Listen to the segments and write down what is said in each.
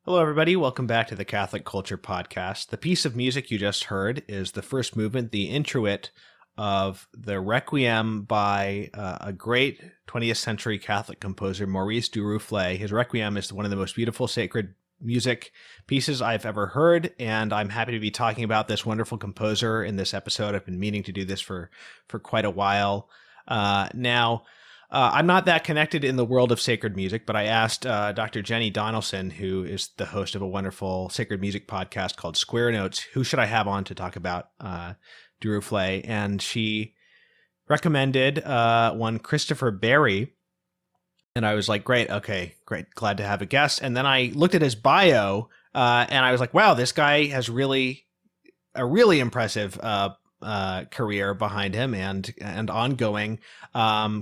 Hello, everybody. Welcome back to the Catholic Culture Podcast. The piece of music you just heard is the first movement, the introit of the Requiem by a great 20th century Catholic composer, Maurice Duruflé. His Requiem is one of the most beautiful sacred music pieces I've ever heard, and I'm happy to be talking about this wonderful composer in this episode. I've been meaning to do this for quite a while now. I'm not that connected in the world of sacred music, but I asked Dr. Jenny Donaldson, who is the host of a wonderful sacred music podcast called Square Notes, who should I have on to talk about Duruflé, and she recommended one Christopher Barry, and I was like, great, glad to have a guest. And then I looked at his bio, and I was like, wow, this guy has a really impressive career behind him and ongoing.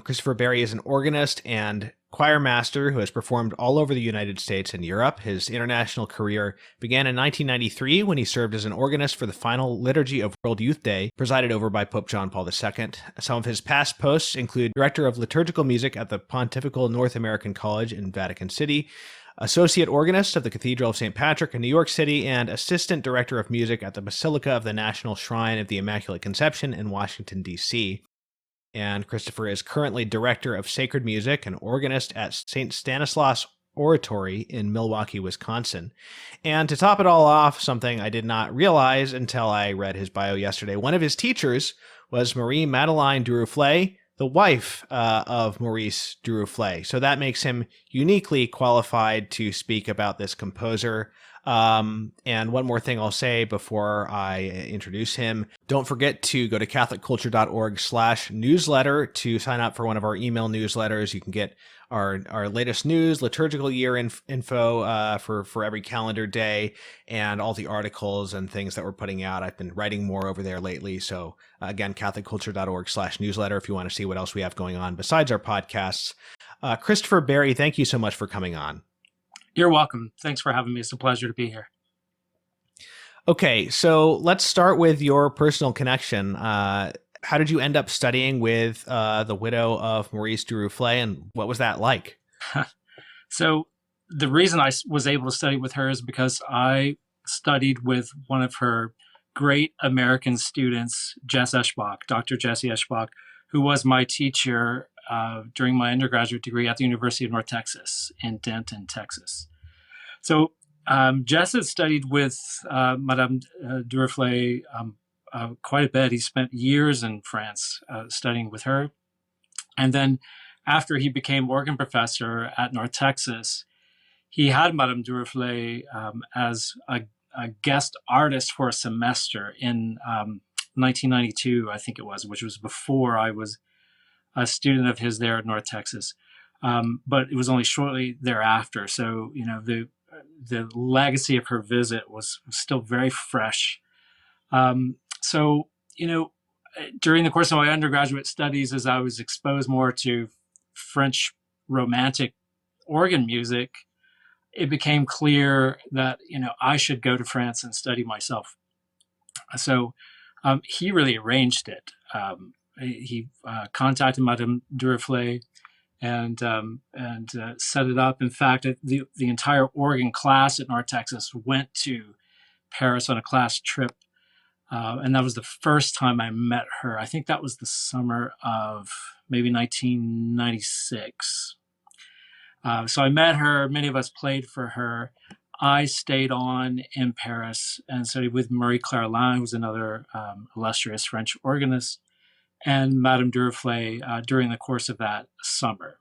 Christopher Barry is an organist and choirmaster who has performed all over the United States and Europe. His international career began in 1993 when he served as an organist for the final liturgy of World Youth Day, presided over by Pope John Paul II. Some of his past posts include director of liturgical music at the Pontifical North American College in Vatican City, associate organist of the Cathedral of St. Patrick in New York City, and assistant director of music at the Basilica of the National Shrine of the Immaculate Conception in Washington, D.C. And Christopher is currently director of sacred music and organist at St. Stanislaus Oratory in Milwaukee, Wisconsin. And to top it all off, something I did not realize until I read his bio yesterday, one of his teachers was Marie-Madeleine Duruflé, the wife of Maurice Duruflé. So that makes him uniquely qualified to speak about this composer. And one more thing I'll say before I introduce him. Don't forget to go to catholicculture.org/newsletter to sign up for one of our email newsletters. You can get our latest news, liturgical year info for every calendar day, and all the articles and things that we're putting out. I've been writing more over there lately. So again, catholicculture.org/newsletter if you want to see what else we have going on besides our podcasts. Christopher Barry, thank you so much for coming on. You're welcome. Thanks for having me. It's a pleasure to be here. Okay, so let's start with your personal connection. How did you end up studying with the widow of Maurice Duruflé, and what was that like? So the reason I was able to study with her is because I studied with one of her great American students, Jess Eschbach, Dr. Jesse Eschbach, who was my teacher during my undergraduate degree at the University of North Texas in Denton, Texas. So Jess had studied with Madame Duruflé quite a bit. He spent years in France studying with her. And then after he became organ professor at North Texas, he had Madame Duruflé as a guest artist for a semester in 1992, I think it was, which was before I was a student of his there at North Texas. But it was only shortly thereafter. So, the legacy of her visit was still very fresh. So, during the course of my undergraduate studies, as I was exposed more to French Romantic organ music, it became clear that, I should go to France and study myself. So he really arranged it. He contacted Madame Duruflé and set it up. In fact, the entire organ class at North Texas went to Paris on a class trip. And that was the first time I met her. I think that was the summer of maybe 1996. So I met her. Many of us played for her. I stayed on in Paris and studied with Marie-Claire Alain, who's another illustrious French organist, and Madame Duruflé during the course of that summer.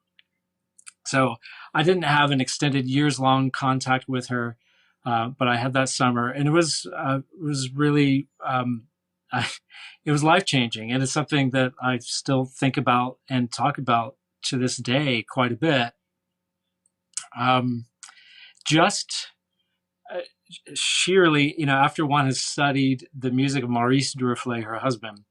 So I didn't have an extended years-long contact with her, but I had that summer, and it was really it was life-changing, and it's something that I still think about and talk about to this day quite a bit. Just sheerly, after one has studied the music of Maurice Duruflé, her husband,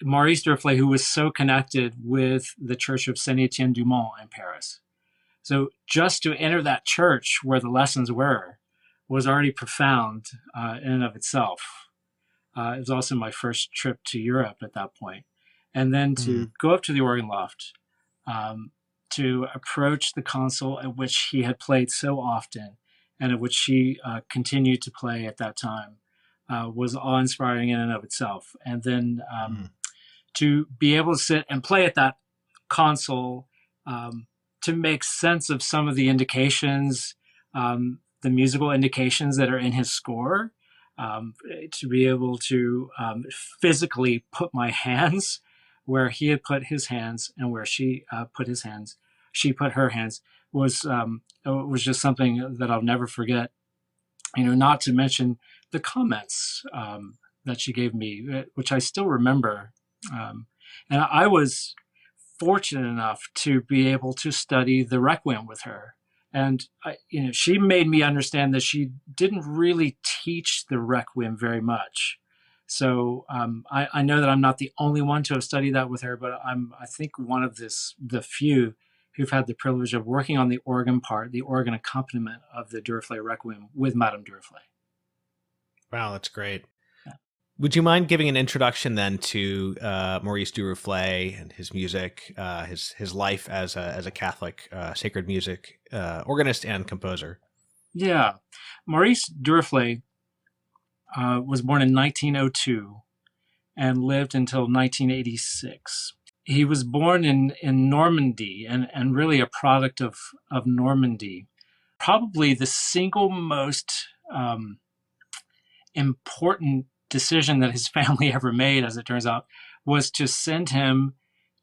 Maurice Duruflé, who was so connected with the Church of Saint-Étienne-du-Mont in Paris. So just to enter that church where the lessons were was already profound in and of itself. It was also my first trip to Europe at that point. And then to go up to the organ loft, to approach the console at which he had played so often and at which she continued to play at that time was awe-inspiring in and of itself. And then to be able to sit and play at that console, to make sense of some of the indications, the musical indications that are in his score, to be able to physically put my hands where he had put his hands and where she put his hands, she put her hands, was just something that I'll never forget. Not to mention the comments that she gave me, which I still remember. And I was fortunate enough to be able to study the Requiem with her. And she made me understand that she didn't really teach the Requiem very much. So I know that I'm not the only one to have studied that with her, but I think one of the few who've had the privilege of working on the organ part, the organ accompaniment of the Duruflé Requiem with Madame Duruflé. Wow, that's great. Yeah. Would you mind giving an introduction then to Maurice Duruflé and his music, his life as a Catholic sacred music organist and composer? Yeah, Maurice Duruflé was born in 1902 and lived until 1986. He was born in Normandy and really a product of Normandy. Probably the single most important decision that his family ever made, as it turns out, was to send him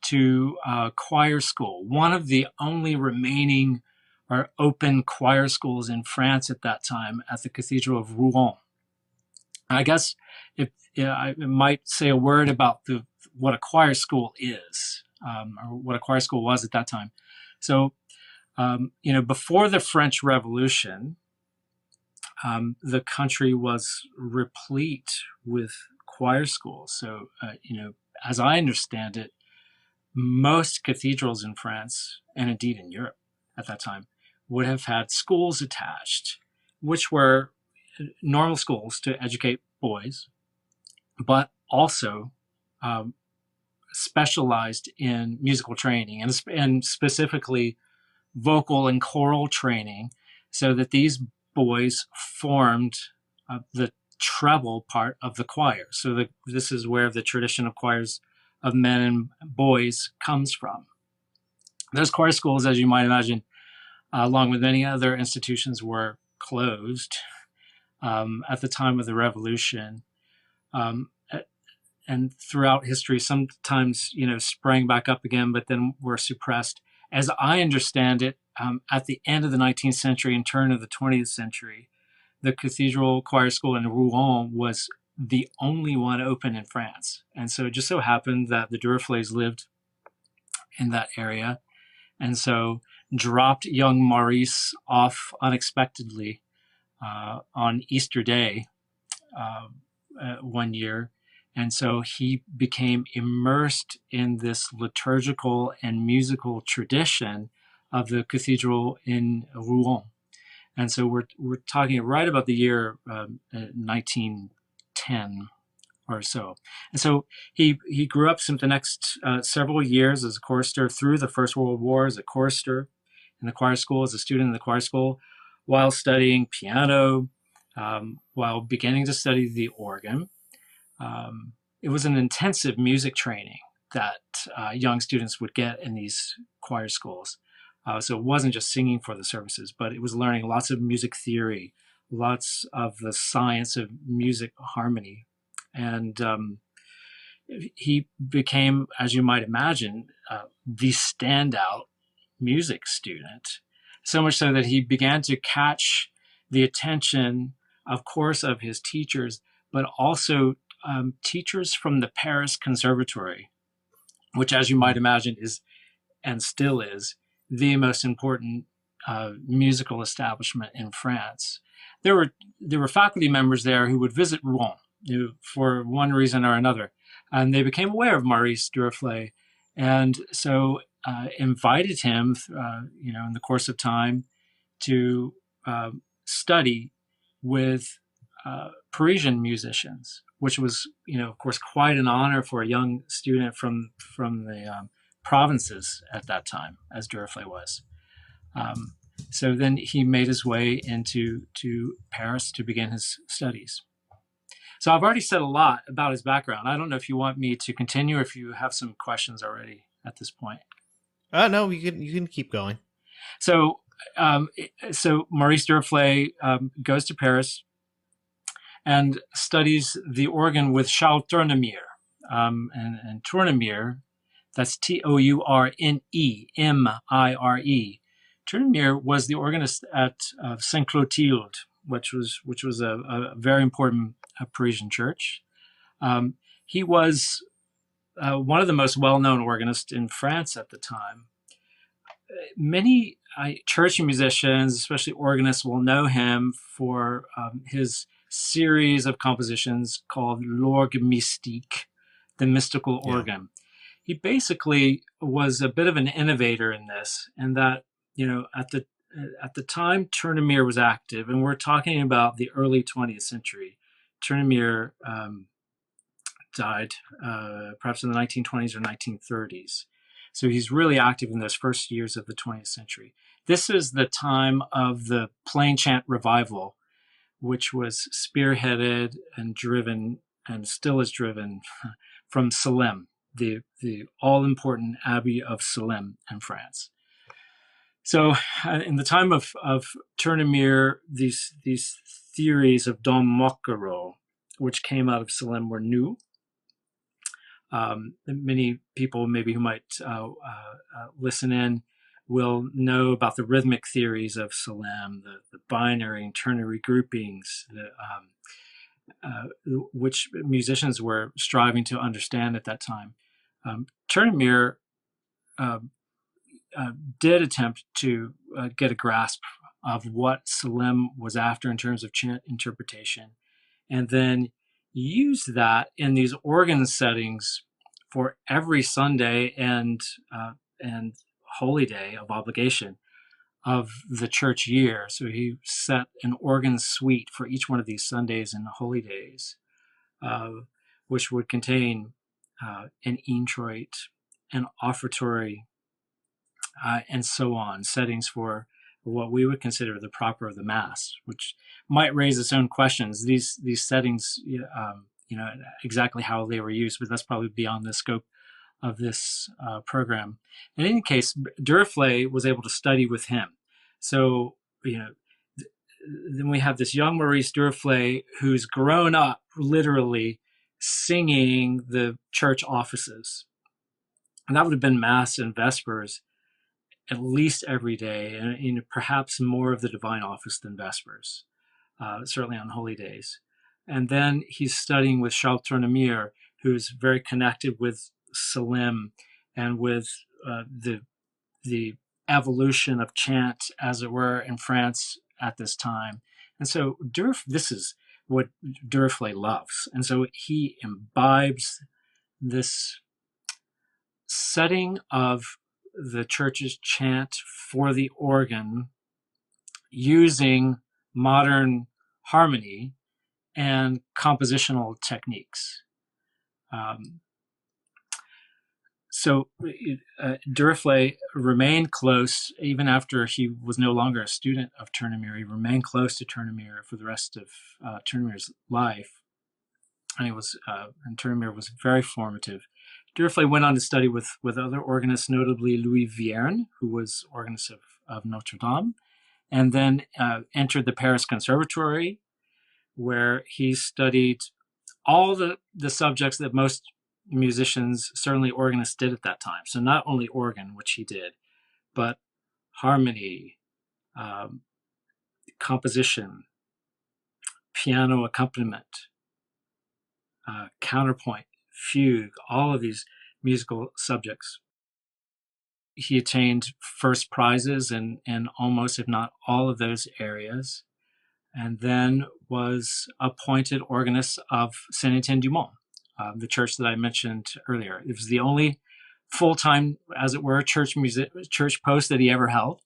to choir school, one of the only remaining or open choir schools in France at that time, at the Cathedral of Rouen. I guess I might say a word about what a choir school is, or what a choir school was at that time. So, before the French Revolution, the country was replete with choir schools. So, as I understand it, most cathedrals in France, and indeed in Europe at that time, would have had schools attached, which were normal schools to educate boys, but also specialized in musical training and specifically vocal and choral training, so that these boys formed the treble part of the choir. So this is where the tradition of choirs of men and boys comes from. Those choir schools, as you might imagine, along with many other institutions, were closed at the time of the Revolution. And throughout history, sometimes, sprang back up again, but then were suppressed. As I understand it, at the end of the 19th century and turn of the 20th century, the Cathedral Choir School in Rouen was the only one open in France. And so it just so happened that the Duruflés lived in that area. And so dropped young Maurice off unexpectedly on Easter Day one year. And so he became immersed in this liturgical and musical tradition of the cathedral in Rouen. And so we're talking right about the year 1910 or so. And so he grew up the next several years as a chorister through the First World War, as a chorister in the choir school, as a student in the choir school, while studying piano, while beginning to study the organ. It was an intensive music training that young students would get in these choir schools. So it wasn't just singing for the services, but it was learning lots of music theory, lots of the science of music harmony. And he became, as you might imagine, the standout music student, so much so that he began to catch the attention, of course, of his teachers, but also teachers from the Paris Conservatory, which, as you might imagine, is and still is the most important musical establishment in France. There were faculty members there who would visit Rouen for one reason or another, and they became aware of Maurice Duruflé, and so invited him, in the course of time, to study with Parisian musicians, which was, of course, quite an honor for a young student from the provinces at that time, as Duruflé was. So then he made his way into Paris to begin his studies. So I've already said a lot about his background. I don't know if you want me to continue or if you have some questions already at this point. No, you can keep going. So Maurice Duruflé goes to Paris and studies the organ with Charles Tournemire. And Tournemire, that's Tournemire. Tournemire was the organist at Saint Clotilde, which was a very important Parisian church. He was one of the most well-known organists in France at the time. Many church musicians, especially organists, will know him for his series of compositions called L'Orgue Mystique, the mystical organ. He basically was a bit of an innovator in this, and that, at the time Tournemire was active, and we're talking about the early 20th century. Tournemire died perhaps in the 1920s or 1930s. So he's really active in those first years of the 20th century. This is the time of the plain chant revival, which was spearheaded and driven, and still is driven, from Salem, the all-important abbey of Salem in France. So in the time of Tournemire, these theories of Don Moccaro, which came out of Salem, were new. Many people maybe who might listen in will know about the rhythmic theories of Salem, the binary and ternary groupings, which musicians were striving to understand at that time. Tournemire did attempt to get a grasp of what Salem was after in terms of chant interpretation, and then used that in these organ settings for every Sunday and holy day of obligation of the church year. So he set an organ suite for each one of these Sundays and holy days, which would contain an introit, an offertory, and so on, settings for what we would consider the proper of the Mass, which might raise its own questions. These settings, exactly how they were used, but that's probably beyond the scope of this program. In any case, Duruflé was able to study with him. So, then we have this young Maurice Duruflé who's grown up literally singing the church offices. And that would have been Mass and Vespers at least every day, and perhaps more of the Divine Office than Vespers, certainly on holy days. And then he's studying with Charles Tournemire, who's very connected with Salem and with the evolution of chant, as it were, in France at this time. And so this is what Duruflé loves. And so he imbibes this setting of the church's chant for the organ using modern harmony and compositional techniques. So Duruflé remained close, even after he was no longer a student of Tournemire. He remained close to Tournemire for the rest of Tournemire's life, and Tournemire was very formative. Duruflé went on to study with other organists, notably Louis Vierne, who was organist of Notre Dame, and then entered the Paris Conservatory, where he studied all the subjects that most musicians, certainly organists, did at that time. So not only organ, which he did, but harmony, composition, piano accompaniment, counterpoint, fugue, all of these musical subjects. He attained first prizes in almost, if not all, of those areas, and then was appointed organist of Saint-Étienne-du-Mont, the church that I mentioned earlier. It was the only full-time, as it were, church post that he ever held,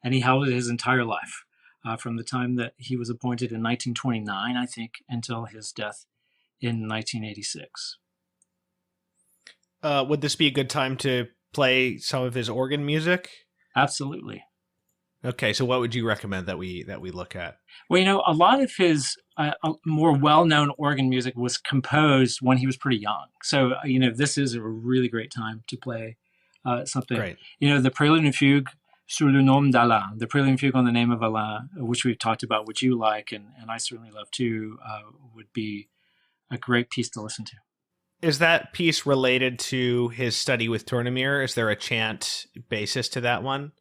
and he held it his entire life, from the time that he was appointed in 1929, I think, until his death in 1986. Would this be a good time to play some of his organ music? Absolutely. Okay, so what would you recommend that we look at? Well, a lot of his more well-known organ music was composed when he was pretty young. So, this is a really great time to play something. Great. The Prelude and Fugue sur le nom d'Alain, the Prelude and Fugue on the name of Alain, which we've talked about, which you like, and I certainly love too, would be a great piece to listen to. Is that piece related to his study with Tournemire? Is there a chant basis to that one?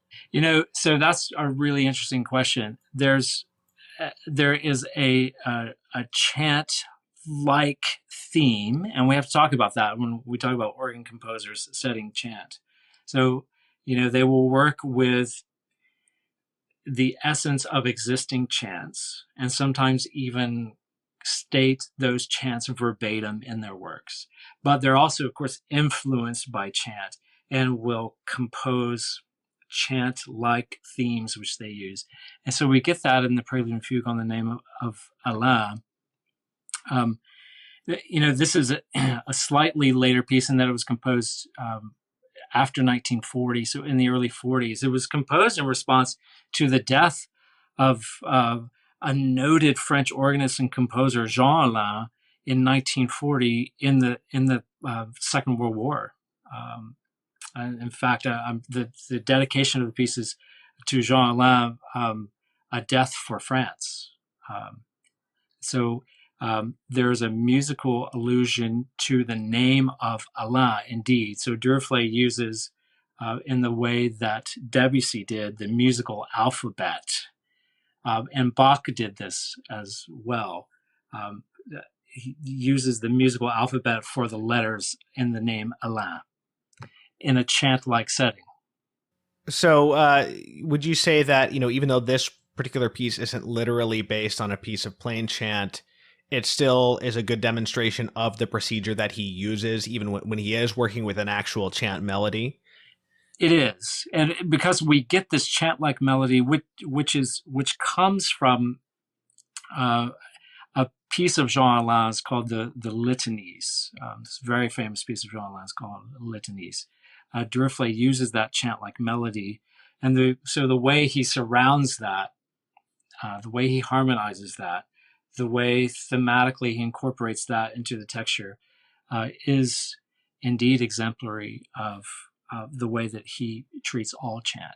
So that's a really interesting question. There is a chant-like theme, and we have to talk about that when we talk about organ composers studying chant. So, they will work with the essence of existing chants, and sometimes even state those chants verbatim in their works. But they're also, of course, influenced by chant and will compose chant-like themes which they use. And so we get that in the Prelude and Fugue on the name of Alain. This is a slightly later piece in that it was composed after 1940, so in the early 40s. It was composed in response to the death of a noted French organist and composer, Jean Alain, in 1940 in the Second World War. In fact, the dedication of the piece is to Jean Alain, a death for France. So there's a musical allusion to the name of Alain, indeed. So Duruflé uses, in the way that Debussy did, the musical alphabet. And Bach did this as well. He uses the musical alphabet for the letters in the name Alain in a chant-like setting. So would you say that, even though this particular piece isn't literally based on a piece of plain chant, it still is a good demonstration of the procedure that he uses, even when he is working with an actual chant melody? It is. And because we get this chant-like melody, which comes from a piece of Jean Alain's called the Litanies. This very famous piece of Jean Alain's called Litanies. Duruflé uses that chant-like melody, and so the way he surrounds that, the way he harmonizes that, the way thematically he incorporates that into the texture, is indeed exemplary of the way that he treats all chant.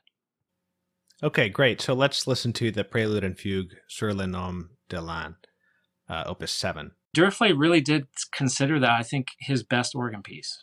Okay, great. So let's listen to the Prelude and Fugue sur le nom d'Alain, Opus 7. Duruflé really did consider that, I think, his best organ piece.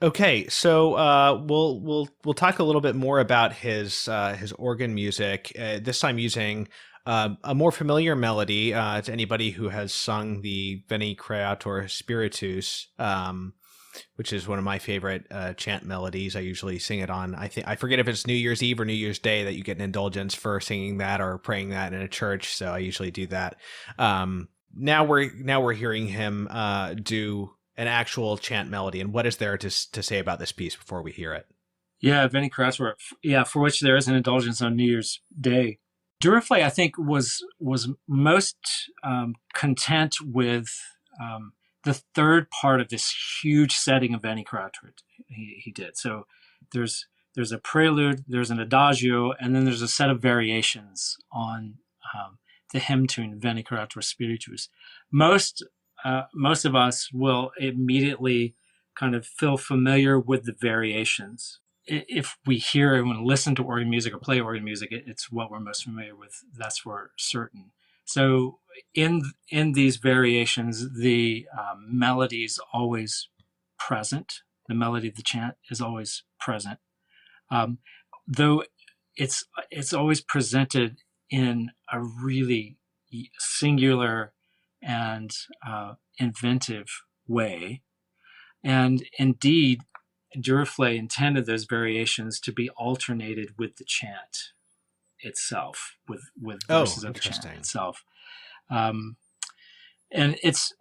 Okay, so we'll talk a little bit more about his organ music. This time using a more familiar melody to anybody who has sung the Veni Creator Spiritus, which is one of my favorite chant melodies. I usually sing it on. I forget if it's New Year's Eve or New Year's Day that you get an indulgence for singing that or praying that in a church. So I usually do that. Now we're hearing him do an actual chant melody. And what is there to say about this piece before we hear it? Yeah, Veni Creator, yeah, for which there is an indulgence on New Year's Day. Duruflé, I think, was most content with the third part of this huge setting of Veni Creator he did. So there's a prelude, there's an adagio, and then there's a set of variations on the hymn tune Veni Creator Spiritus. Most of us will immediately kind of feel familiar with the variations. If we hear and listen to organ music or play organ music, it's what we're most familiar with. That's for certain. So in these variations, the melody is always present. The melody of the chant is always present, though it's always presented in a really singular and inventive way. And indeed, Duruflé intended those variations to be alternated with the chant itself, with verses of the chant itself. And it's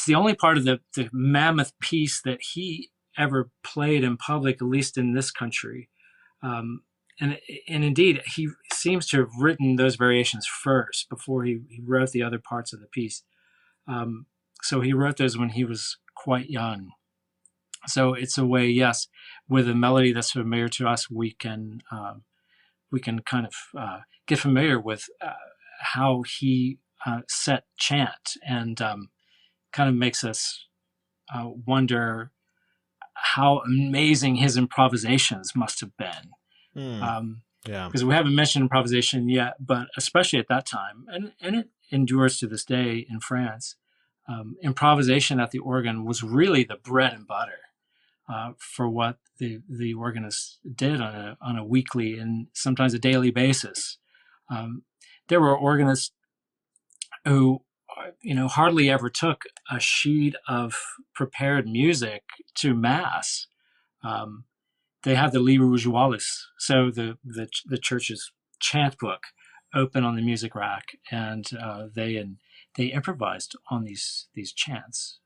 the only part of the mammoth piece that he ever played in public, at least in this country. And indeed, he seems to have written those variations first before he wrote the other parts of the piece. So he wrote those when he was quite young. So it's a way, yes, with a melody that's familiar to us, we can kind of get familiar with how he set chant, and kind of makes us wonder how amazing his improvisations must have been. Yeah, because we haven't mentioned improvisation yet, but especially at that time, and it endures to this day in France. Improvisation at the organ was really the bread and butter for what the organists did on a weekly and sometimes a daily basis. There were organists who, hardly ever took a sheet of prepared music to mass. They had the Liber Usualis, so the church's chant book, open on the music rack, and they improvised on these chants.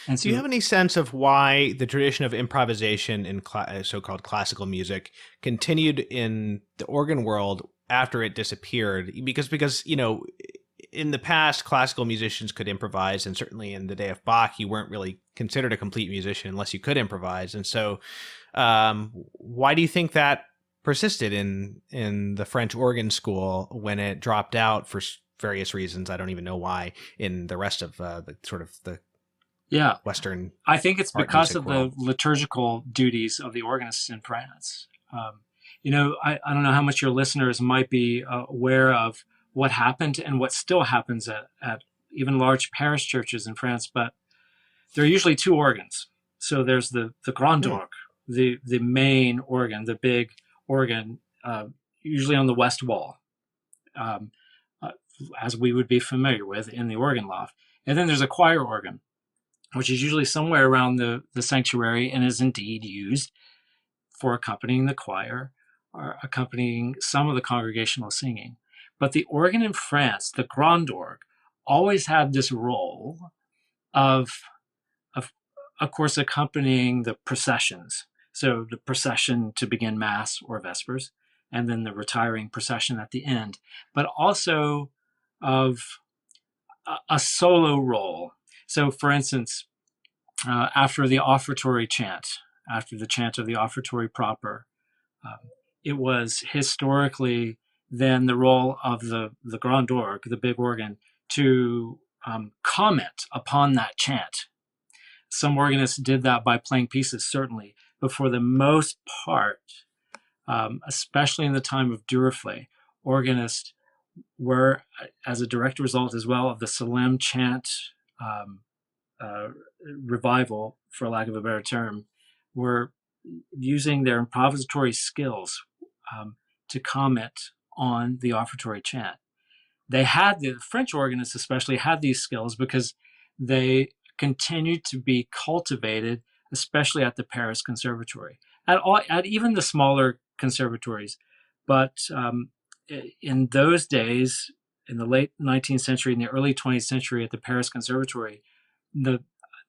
And so, do you have any sense of why the tradition of improvisation in so-called classical music continued in the organ world after it disappeared? Because in the past, classical musicians could improvise, and certainly in the day of Bach, you weren't really considered a complete musician unless you could improvise. And so, why do you think that persisted in the French organ school when it dropped out for various reasons? I don't even know why in the rest of the sort of the Western. I think it's because of the liturgical duties of the organists in France. I don't know how much your listeners might be aware of what happened and what still happens at even large parish churches in France, but there are usually two organs. So there's the grand orgue, the main organ, the big organ, usually on the west wall, as we would be familiar with in the organ loft. And then there's a choir organ, which is usually somewhere around the sanctuary and is indeed used for accompanying the choir or accompanying some of the congregational singing. But the organ in France, the grand orgue, always had this role of course, accompanying the processions. So the procession to begin Mass or Vespers, and then the retiring procession at the end, but also of a solo role. So, for instance, after the offertory chant, after the chant of the offertory proper, it was historically then the role of the grand orgue, the big organ, to comment upon that chant. Some organists did that by playing pieces, certainly, but for the most part, especially in the time of Duruflé, organists were, as a direct result as well of the Salem chant revival, for lack of a better term, were using their improvisatory skills to comment on the offertory chant. They had, the French organists especially had these skills because they continued to be cultivated, especially at the Paris Conservatory, at even the smaller conservatories. But in those days, in the late 19th century, in the early 20th century at the Paris Conservatory, the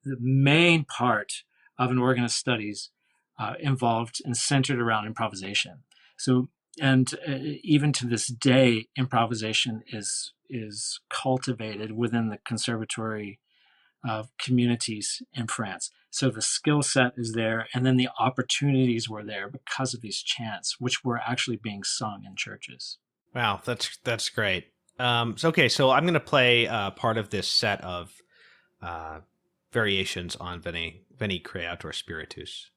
main part of an organist studies involved and centered around improvisation. So, and even to this day, improvisation is cultivated within the conservatory communities in France. So the skill set is there, and then the opportunities were there because of these chants, which were actually being sung in churches. Wow, that's great. So I'm going to play part of this set of variations on Veni Creator Spiritus.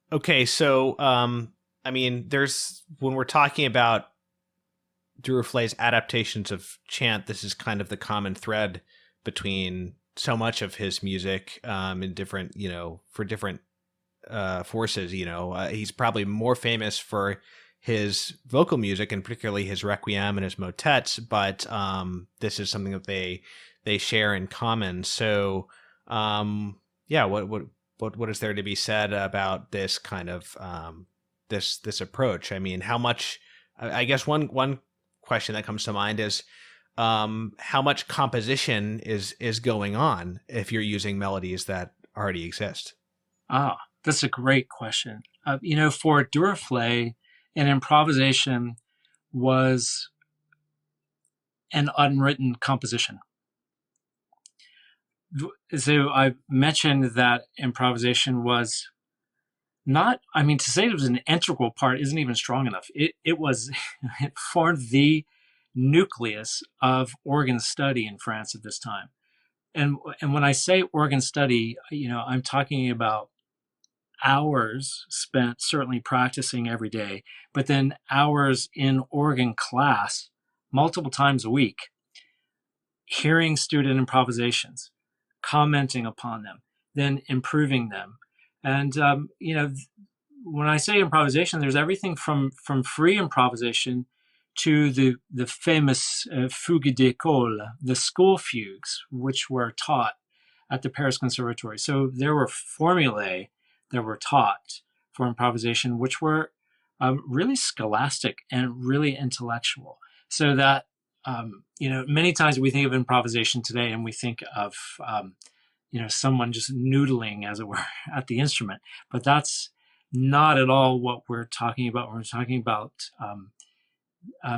Okay, so I mean, when we're talking about Duruflé's adaptations of chant, this is kind of the common thread between so much of his music in different, for different forces. He's probably more famous for his vocal music, and particularly his Requiem and his motets, but this is something that they share in common. So, yeah, what is there to be said about this kind of this approach? I mean, how much? I guess one question that comes to mind is how much composition is going on if you're using melodies that already exist. That's a great question. For Duruflé, an improvisation was an unwritten composition. So I mentioned that improvisation was not, to say it was an integral part isn't even strong enough. It formed the nucleus of organ study in France at this time. And when I say organ study, I'm talking about hours spent certainly practicing every day, but then hours in organ class multiple times a week, hearing student improvisations, commenting upon them, then improving them. And, when I say improvisation, there's everything from free improvisation to the famous Fugue d'école, the school fugues, which were taught at the Paris Conservatory. So there were formulae that were taught for improvisation, which were really scholastic and really intellectual. So that, many times we think of improvisation today and we think of, someone just noodling, as it were, at the instrument. But that's not at all what we're talking about. We're talking about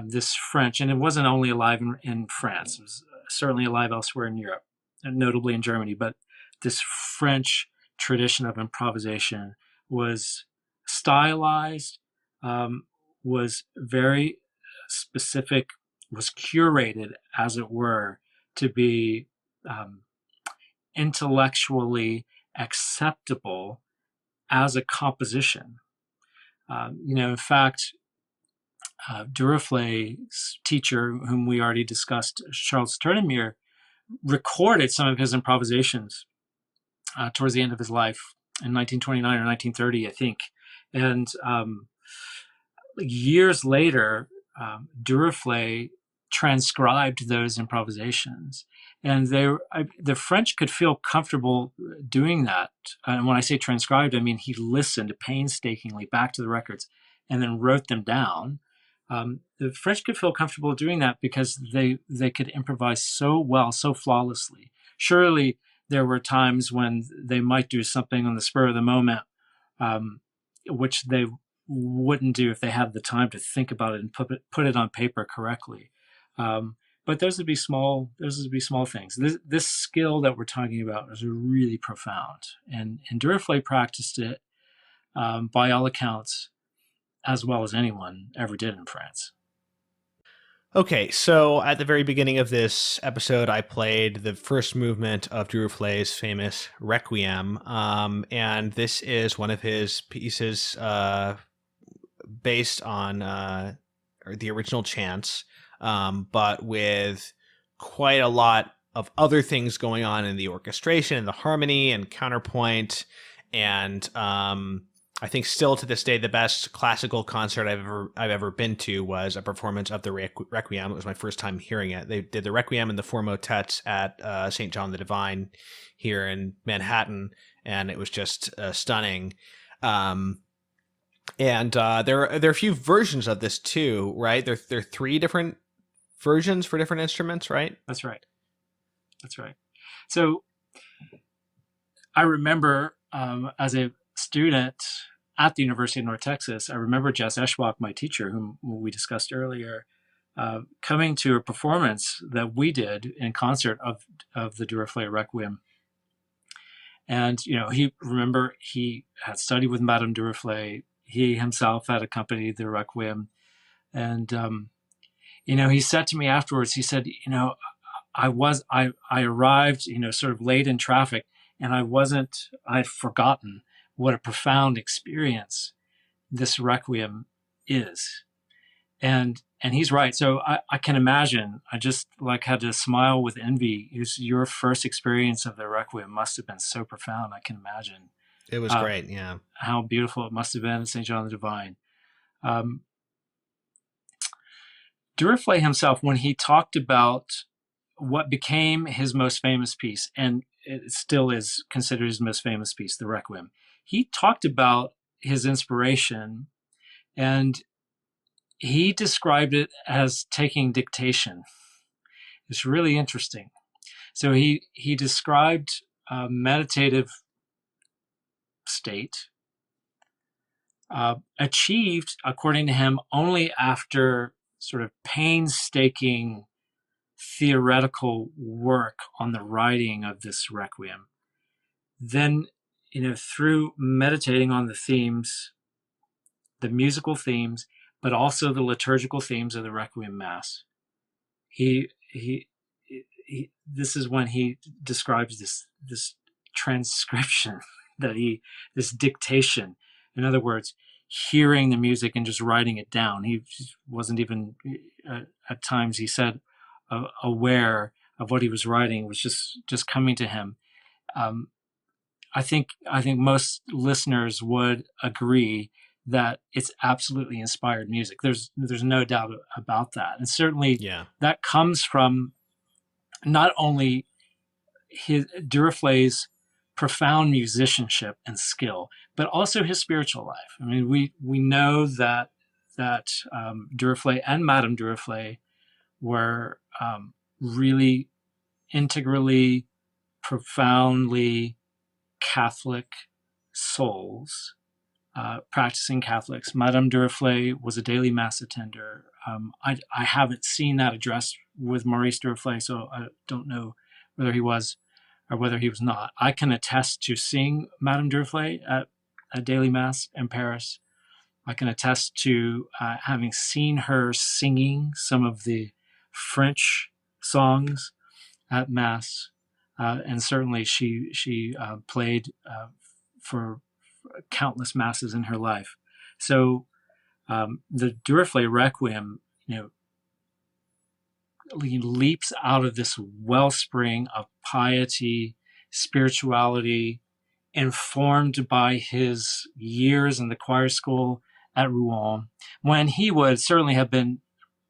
this French, and it wasn't only alive in France. It was certainly alive elsewhere in Europe, and notably in Germany. But this French tradition of improvisation was stylized, was very specific, was curated, as it were, to be intellectually acceptable as a composition. In fact, Duruflé's teacher, whom we already discussed, Charles Tournemire, recorded some of his improvisations towards the end of his life in 1929 or 1930, I think. And years later, Duruflé transcribed those improvisations, and the French could feel comfortable doing that. And when I say transcribed, I mean he listened painstakingly back to the records and then wrote them down. The French could feel comfortable doing that because they could improvise so well, so flawlessly. Surely there were times when they might do something on the spur of the moment, which they wouldn't do if they had the time to think about it and put it on paper correctly. But those would be small things. This skill that we're talking about is really profound, and Duruflé practiced it by all accounts, as well as anyone ever did in France. Okay, so at the very beginning of this episode, I played the first movement of Duruflé's famous Requiem, and this is one of his pieces based on the original chants, but with quite a lot of other things going on in the orchestration and the harmony and counterpoint, and I think still to this day, the best classical concert I've ever been to was a performance of the Requiem. It was my first time hearing it. They did the Requiem and the four motets at St. John the Divine here in Manhattan, and it was just stunning. And there are a few versions of this too, right? There are three different versions for different instruments, right? That's right. So I remember as a student at the University of North Texas, I remember Jess Eschbach, my teacher, whom we discussed earlier, coming to a performance that we did in concert of the Duruflé Requiem. And, he had studied with Madame Duruflé. He himself had accompanied the Requiem. And, he said to me afterwards, he said, I arrived, sort of late in traffic, and I'd forgotten what a profound experience this Requiem is. And he's right. So I can imagine, I just had to smile with envy. Your first experience of the Requiem must have been so profound. I can imagine. It was great. Yeah. How beautiful it must have been at St. John the Divine. Duruflé himself, when he talked about what became his most famous piece, and it still is considered his most famous piece, the Requiem, he talked about his inspiration, and he described it as taking dictation. It's really interesting. So he described a meditative state achieved, according to him, only after sort of painstaking theoretical work on the writing of this Requiem. Then, through meditating on the themes, the musical themes, but also the liturgical themes of the Requiem Mass, this is when he describes this transcription this dictation. In other words, hearing the music and just writing it down. He wasn't even, at times he said, aware of what he was writing. It was just coming to him. I think most listeners would agree that it's absolutely inspired music. There's no doubt about that. And certainly that comes from not only Duruflé's profound musicianship and skill, but also his spiritual life. I mean, we know that Duruflé and Madame Duruflé were really integrally, profoundly Catholic souls, practicing Catholics. Madame Duruflé was a daily Mass attender. I haven't seen that addressed with Maurice Duruflé, so I don't know whether he was or whether he was not. I can attest to seeing Madame Duruflé at a daily Mass in Paris. I can attest to having seen her singing some of the French songs at Mass, and certainly she played for countless Masses in her life. So the Duruflé Requiem, leaps out of this wellspring of piety, spirituality, informed by his years in the choir school at Rouen, when he would certainly have been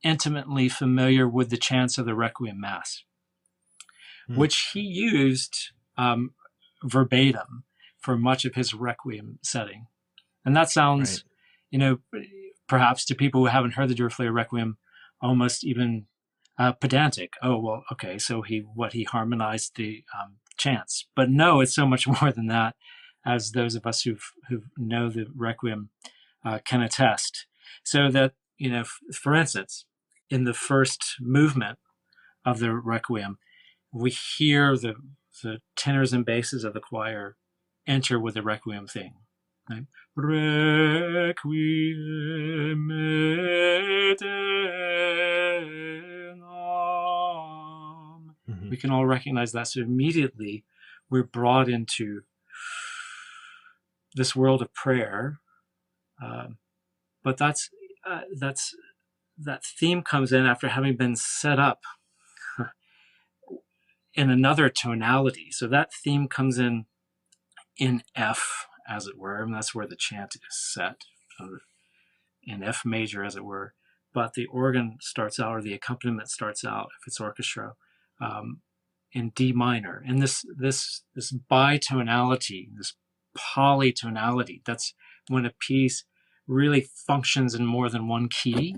intimately familiar with the chants of the Requiem Mass, which he used verbatim for much of his Requiem setting. And that sounds, perhaps to people who haven't heard the Duruflé Requiem, almost even pedantic. Oh, well, okay, so he harmonized the chants. But no, it's so much more than that, as those of us who know the Requiem can attest. So that, for instance, in the first movement of the Requiem, we hear the tenors and basses of the choir enter with the Requiem theme. Right? Requiem aeternam. We can all recognize that. So immediately we're brought into this world of prayer. But that theme comes in after having been set up in another tonality. So that theme comes in F, as it were, and that's where the chant is set, in F major, as it were. But the organ starts out, or the accompaniment starts out, if it's orchestra, in D minor. And this bitonality, this polytonality, that's when a piece really functions in more than one key.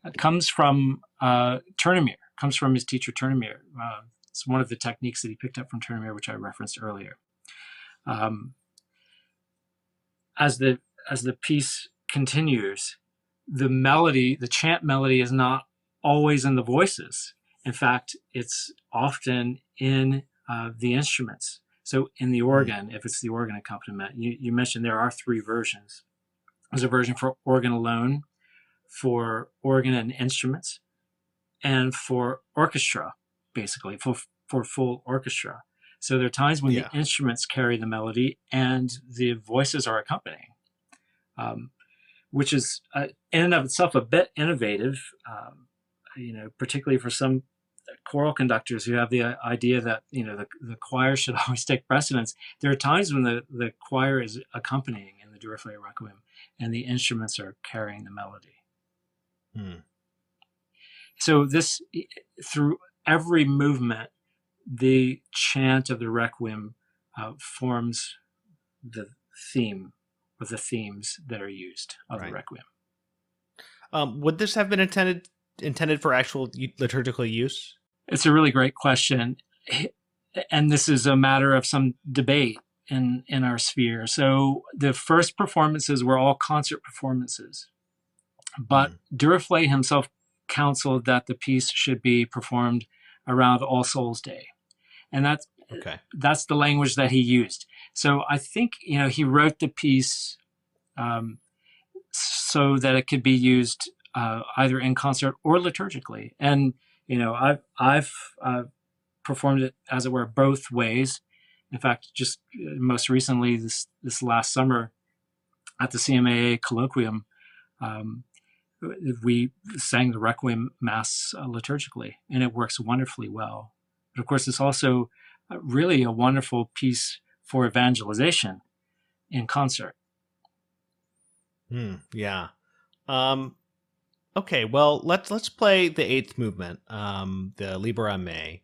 It comes from Tournemire, comes from his teacher Tournemire. It's one of the techniques that he picked up from Tournemire, which I referenced earlier. As the piece continues, the melody, the chant melody, is not always in the voices. In fact, it's often in the instruments. So in the organ, if it's the organ accompaniment, you mentioned there are 3 versions. There's a version for organ alone, for organ and instruments, and for orchestra, basically, for full orchestra. So there are times when the instruments carry the melody and the voices are accompanying, which is in and of itself a bit innovative, particularly for some choral conductors who have the idea that, the choir should always take precedence. There are times when the choir is accompanying in the Duruflé Requiem and the instruments are carrying the melody. So this, through every movement, the chant of the Requiem forms the theme, or the themes that are used of the Requiem. Would this have been intended for actual liturgical use? It's a really great question. And this is a matter of some debate in our sphere. So the first performances were all concert performances. But Duruflé himself counseled that the piece should be performed around All Souls Day. And that's the language that he used. So I think, he wrote the piece so that it could be used either in concert or liturgically. And, I've performed it, as it were, both ways. In fact, just most recently, this last summer at the CMAA colloquium, we sang the Requiem Mass liturgically, and it works wonderfully well. But of course, it's also really a wonderful piece for evangelization in concert. Yeah. Okay, well, let's play the 8th movement, the Libera Me.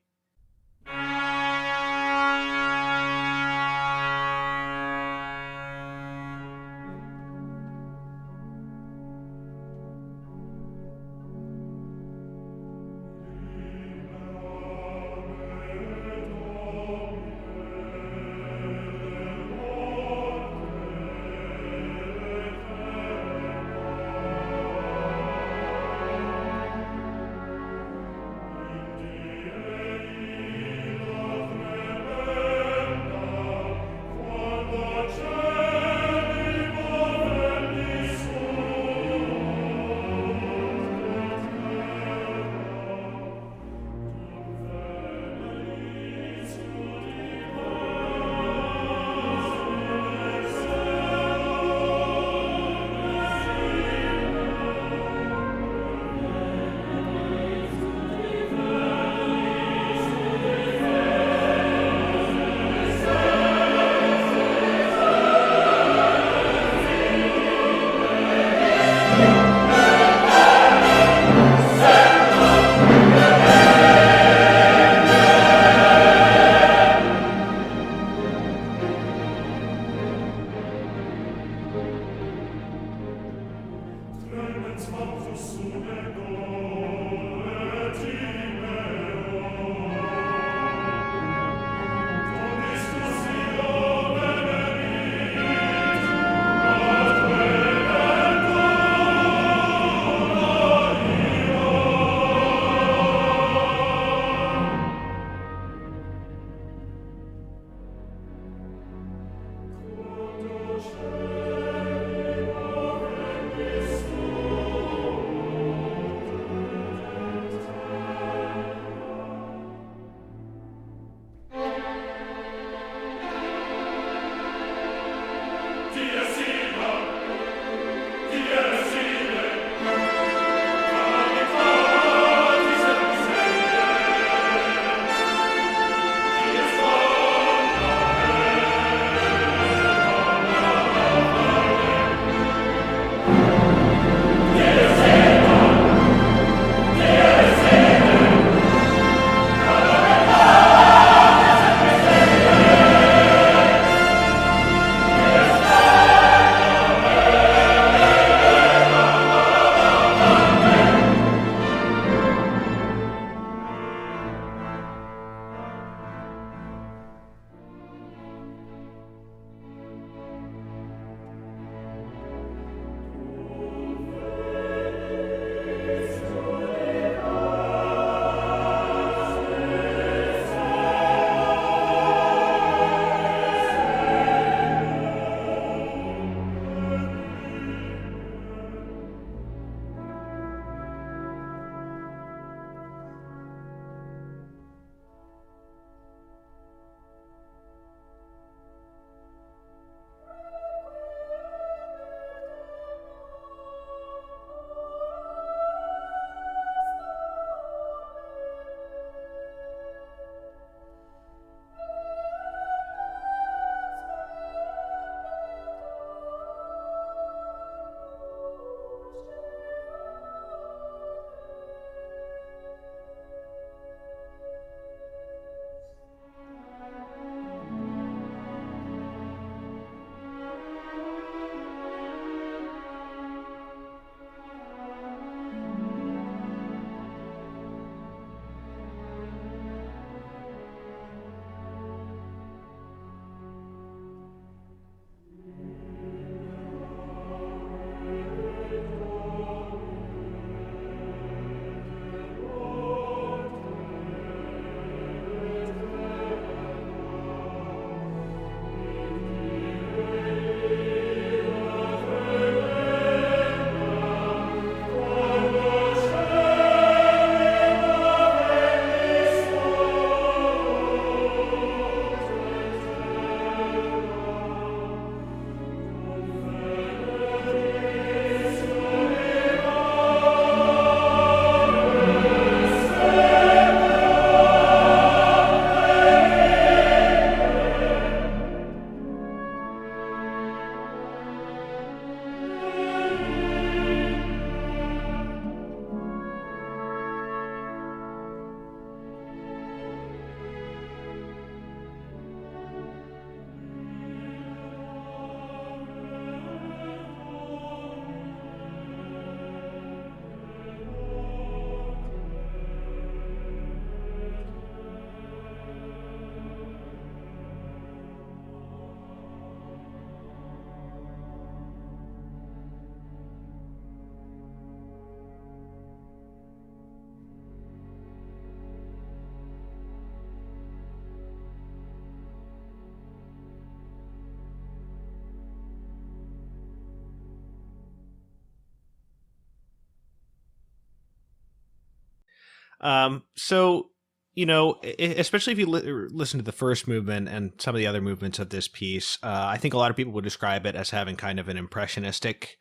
So, especially if you listen to the first movement and some of the other movements of this piece, I think a lot of people would describe it as having kind of an impressionistic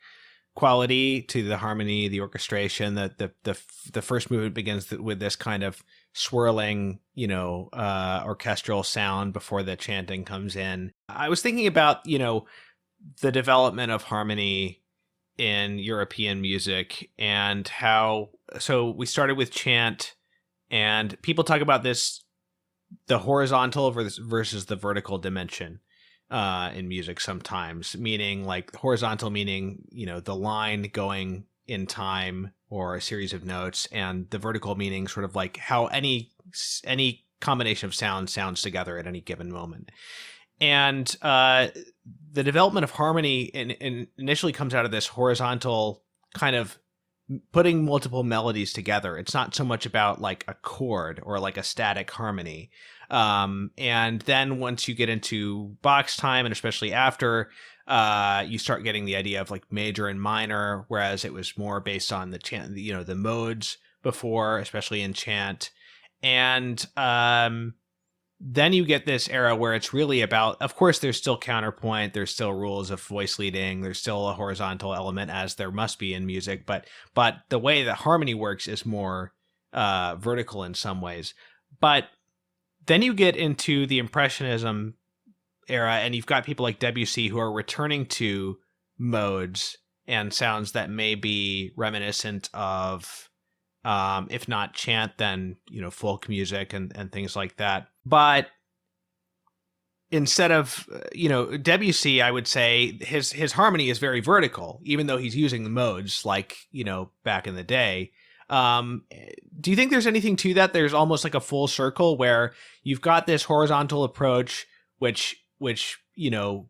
quality to the harmony, the orchestration. That the first movement begins with this kind of swirling, orchestral sound before the chanting comes in. I was thinking about, the development of harmony in European music and how, so we started with chant, and people talk about this, the horizontal versus the vertical dimension in music sometimes, meaning like horizontal, meaning, the line going in time or a series of notes, and the vertical meaning sort of like how any combination of sounds together at any given moment. And the development of harmony initially comes out of this horizontal kind of putting multiple melodies together. It's not so much about like a chord or like a static harmony. And then once you get into Bach's time, and especially after, you start getting the idea of like major and minor, whereas it was more based on the chant, the modes before, especially in chant. And then you get this era where it's really about, of course, there's still counterpoint, there's still rules of voice leading, there's still a horizontal element, as there must be in music, but the way that harmony works is more vertical in some ways. But then you get into the Impressionism era, and you've got people like Debussy who are returning to modes and sounds that may be reminiscent of, if not chant, then, folk music and things like that. But instead of, Debussy, I would say his harmony is very vertical, even though he's using the modes like, back in the day. Do you think there's anything to that? There's almost like a full circle where you've got this horizontal approach, which,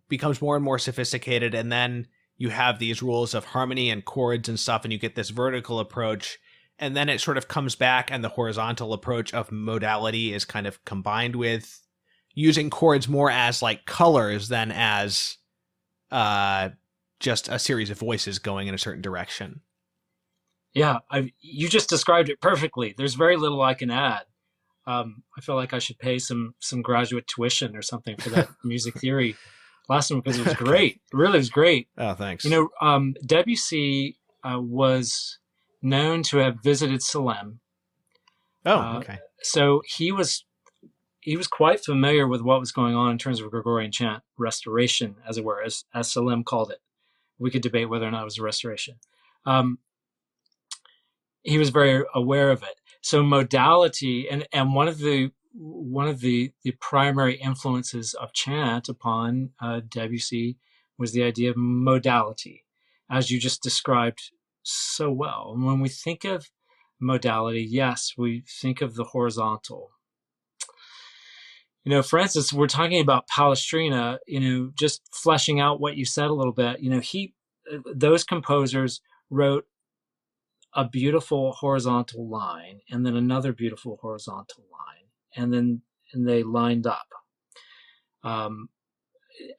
becomes more and more sophisticated. And then you have these rules of harmony and chords and stuff, and you get this vertical approach. And then it sort of comes back, and the horizontal approach of modality is kind of combined with using chords more as like colors than as just a series of voices going in a certain direction. Yeah, you just described it perfectly. There's very little I can add. I feel like I should pay some graduate tuition or something for that music theory lesson, because it was great. It really was great. Oh, thanks. Debussy was known to have visited Salem. Oh, okay. So he was quite familiar with what was going on in terms of Gregorian chant restoration, as it were, as Salem called it. We could debate whether or not it was a restoration. He was very aware of it. So modality, and one of the primary influences of chant upon Debussy was the idea of modality, as you just described so well. And when we think of modality, yes, we think of the horizontal. For instance, we're talking about Palestrina, just fleshing out what you said a little bit. Those composers wrote a beautiful horizontal line, and then another beautiful horizontal line, and they lined up.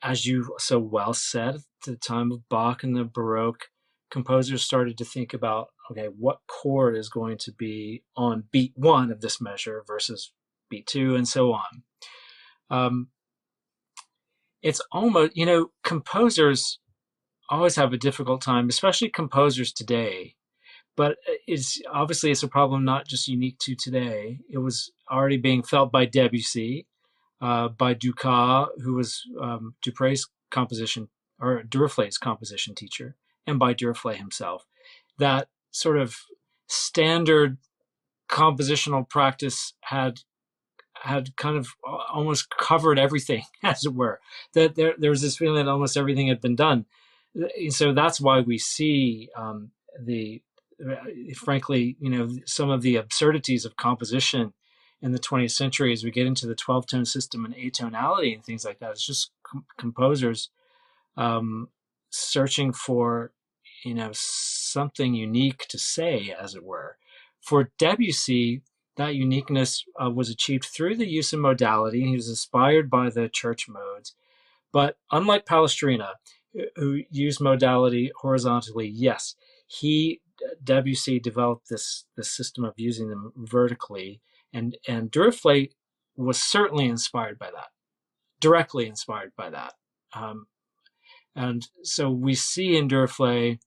As you so well said, at the time of Bach and the Baroque, composers started to think about, okay, what chord is going to be on beat 1 of this measure versus beat 2, and so on. It's almost, composers always have a difficult time, especially composers today. But it's a problem not just unique to today. It was already being felt by Debussy, by Dukas, who was Duruflé's composition teacher, and by Duruflé himself. That sort of standard compositional practice had kind of almost covered everything, as it were. That there was this feeling that almost everything had been done. So that's why we see frankly, some of the absurdities of composition in the 20th century as we get into the 12-tone system and atonality and things like that. It's just composers searching for, something unique to say, as it were. For Debussy, that uniqueness was achieved through the use of modality. He was inspired by the church modes. But unlike Palestrina, who used modality horizontally, yes, he Debussy developed this system of using them vertically, and Duruflé was certainly inspired by that, directly inspired by that. And so we see in Duruflé,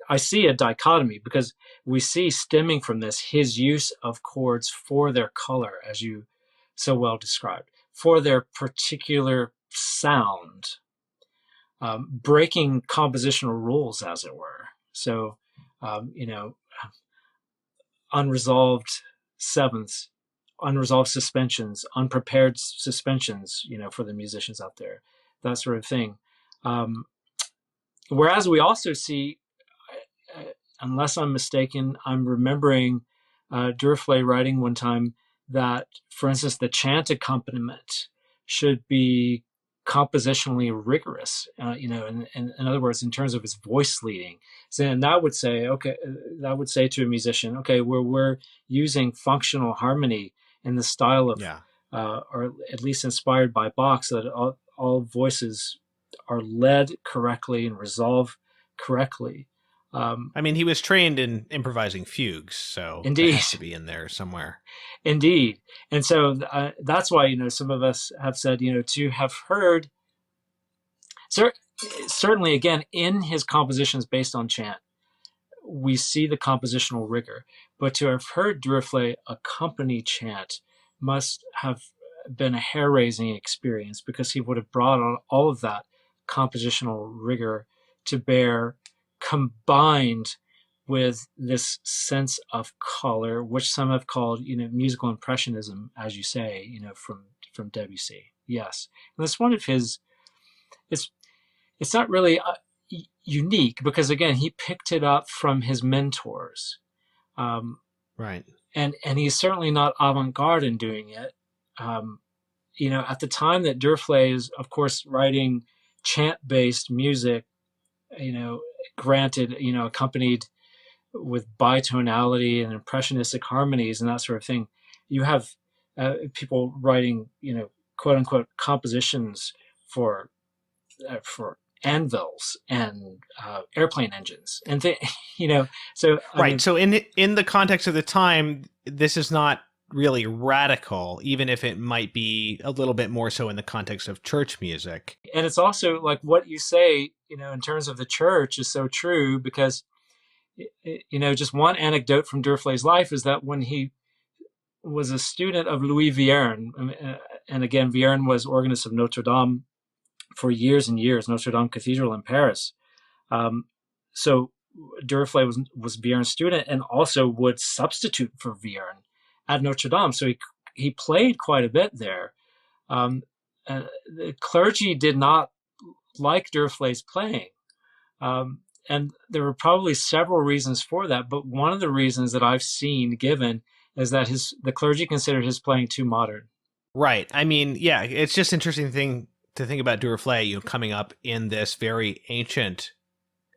I see a dichotomy, because we see stemming from this his use of chords for their color, as you so well described, for their particular sound, breaking compositional rules, as it were. So, unresolved sevenths, unresolved suspensions, unprepared suspensions, for the musicians out there, that sort of thing. Whereas we also see, unless I'm mistaken, I'm remembering Duruflé writing one time that, for instance, the chant accompaniment should be compositionally rigorous, in other words, in terms of his voice leading. So, and that would say to a musician, okay, we're using functional harmony in the style of, or at least inspired by Bach, so that all voices are led correctly and resolve correctly. He was trained in improvising fugues, so indeed, it has to be in there somewhere. Indeed. And so that's why, some of us have said, to have heard, certainly, again, in his compositions based on chant, we see the compositional rigor. But to have heard Duruflé accompany chant must have been a hair-raising experience, because he would have brought on all of that compositional rigor to bear, combined with this sense of color, which some have called, musical impressionism, as you say, from Debussy. Yes, and that's one of his. It's not really unique, because again, he picked it up from his mentors, right? And he's certainly not avant-garde in doing it. At the time that Duruflé is, of course, writing chant-based music, granted, accompanied with bitonality and impressionistic harmonies and that sort of thing, you have people writing, quote unquote, compositions for anvils and airplane engines, and so right. So in the context of the time, this is not really radical, even if it might be a little bit more so in the context of church music. And it's also like what you say, in terms of the church, is so true, because just one anecdote from Duruflé's life is that when he was a student of Louis Vierne, and again, Vierne was organist of Notre Dame for years and years, Notre Dame Cathedral in Paris. So Duruflé was Vierne's student, and also would substitute for Vierne at Notre Dame. So he played quite a bit there. The clergy did not like Duruflé's playing. And there were probably several reasons for that, but one of the reasons that I've seen given is that the clergy considered his playing too modern. Right. It's just interesting thing to think about Duruflé, coming up in this very ancient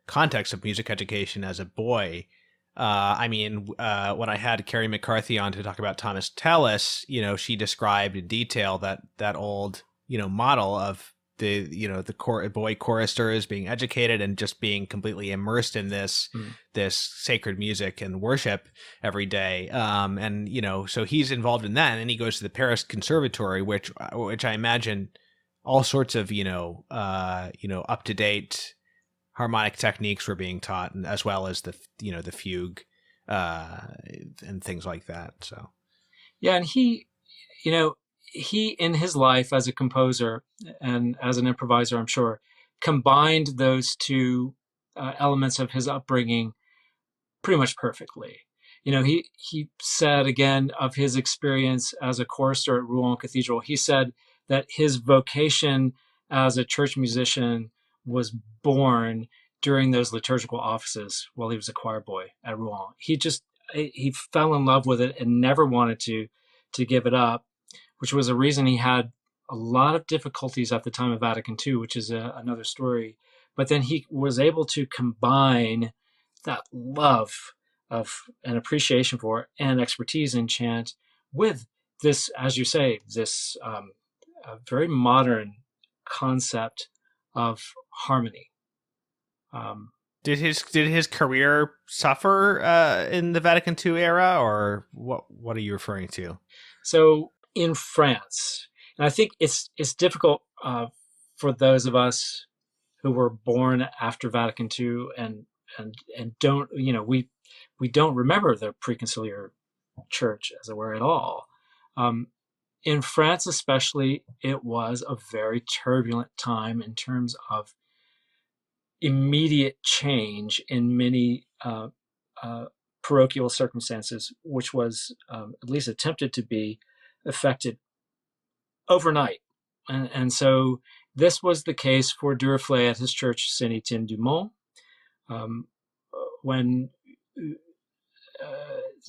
context of music education as a boy. When I had Carrie McCarthy on to talk about Thomas Tallis, she described in detail that old, model of the boy choristers being educated and just being completely immersed in this sacred music and worship every day. So he's involved in that, and then he goes to the Paris Conservatory, which I imagine all sorts of up to date harmonic techniques were being taught, and as well as the fugue and things like that. So yeah, and he in his life as a composer and as an improviser, I'm sure, combined those two elements of his upbringing pretty much perfectly. He said, again, of his experience as a chorister at Rouen Cathedral, he said that his vocation as a church musician was born during those liturgical offices while he was a choir boy at Rouen. He fell in love with it and never wanted to give it up, which was a reason he had a lot of difficulties at the time of Vatican II, which is another story. But then he was able to combine that love of an appreciation for and expertise in chant with this, as you say, this very modern concept of harmony. Did his career suffer in the Vatican II era, or what are you referring to? So in France, and I think it's difficult for those of us who were born after Vatican II and don't, we don't remember the preconciliar church, as it were, at all. In France, especially, it was a very turbulent time in terms of immediate change in many parochial circumstances, which was at least attempted to be affected overnight. And so this was the case for Duruflé at his church, Saint-Étienne-du-Mont, when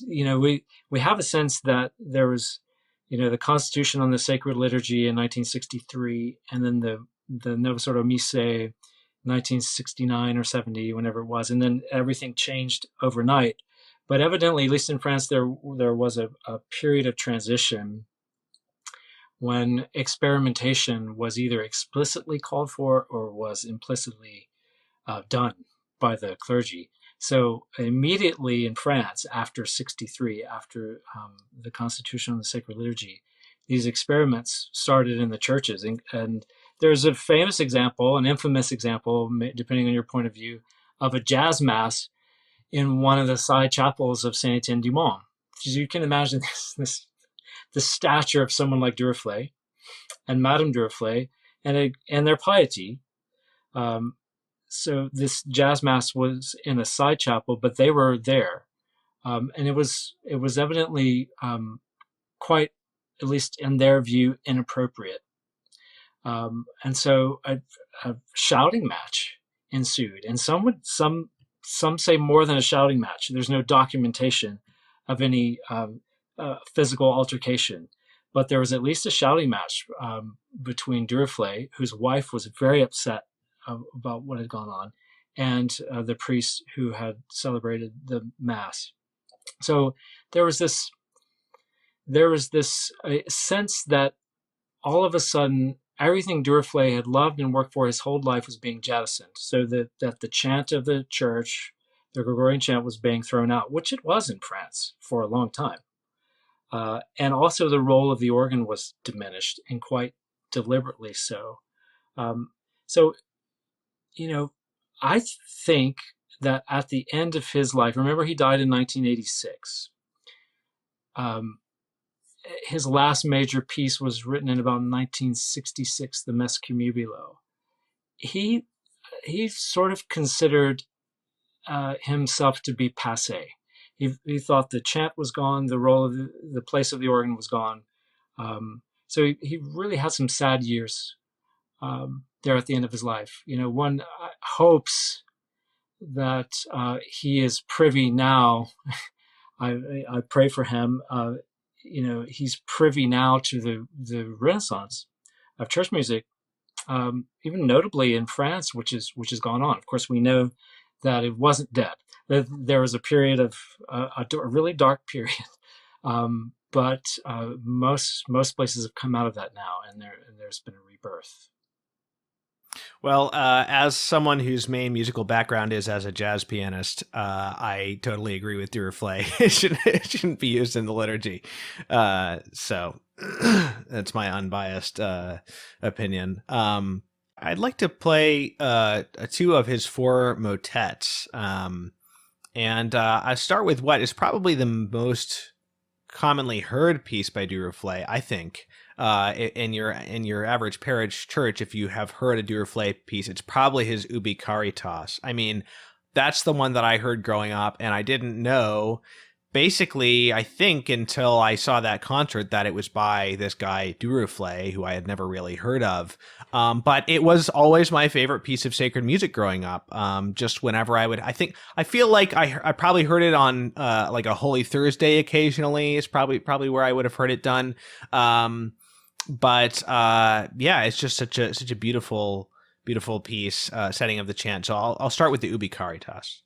we have a sense that there was, the Constitution on the Sacred Liturgy in 1963, and then the Novus Ordo Missae 1969 or 70, whenever it was, and then everything changed overnight. But evidently, at least in France, there was a period of transition when experimentation was either explicitly called for or was implicitly done by the clergy. So immediately in France, after 63, after the Constitution on the Sacred Liturgy, these experiments started in the churches. And there's a famous example, an infamous example, depending on your point of view, of a jazz mass in one of the side chapels of Saint-Étienne-du-Mont. You can imagine the stature of someone like Duruflé and Madame Duruflé and their piety. So this jazz mass was in a side chapel, but they were there, and it was evidently quite, at least in their view, inappropriate. And so a shouting match ensued, and some say more than a shouting match. There's no documentation of any physical altercation, but there was at least a shouting match between Duruflé, whose wife was very upset about what had gone on, and the priest who had celebrated the mass. So there was this sense that all of a sudden everything Duruflé had loved and worked for his whole life was being jettisoned. So that the chant of the church, the Gregorian chant, was being thrown out, which it was in France for a long time. And also the role of the organ was diminished, and quite deliberately so. I think that at the end of his life, remember he died in 1986. His last major piece was written in about 1966, the Messe Cumubilo. He sort of considered himself to be passé. He thought the chant was gone, the role of the place of the organ was gone. So he really had some sad years there at the end of his life. One hopes that he is privy now. I pray for him. He's privy now to the renaissance of church music, even notably in France, which has gone on. Of course, we know that it wasn't dead. There was a period of a really dark period, but most places have come out of that now, and there's been a rebirth. Well, as someone whose main musical background is as a jazz pianist, I totally agree with Duruflé. It shouldn't be used in the liturgy. So that's my unbiased opinion. I'd like to play two of his four motets. And I start with what is probably the most commonly heard piece by Duruflé, I think. In your average parish church, if you have heard a Duruflé piece, it's probably his Ubi Caritas. I mean, that's the one that I heard growing up, and I didn't know, basically, I think, until I saw that concert, that it was by this guy Duruflé, who I had never really heard of. But it was always my favorite piece of sacred music growing up. Just whenever I feel like I probably heard it on like a Holy Thursday occasionally. Is probably where I would have heard it done. But yeah, it's just such a beautiful piece, setting of the chant. So I'll start with the Ubi Caritas.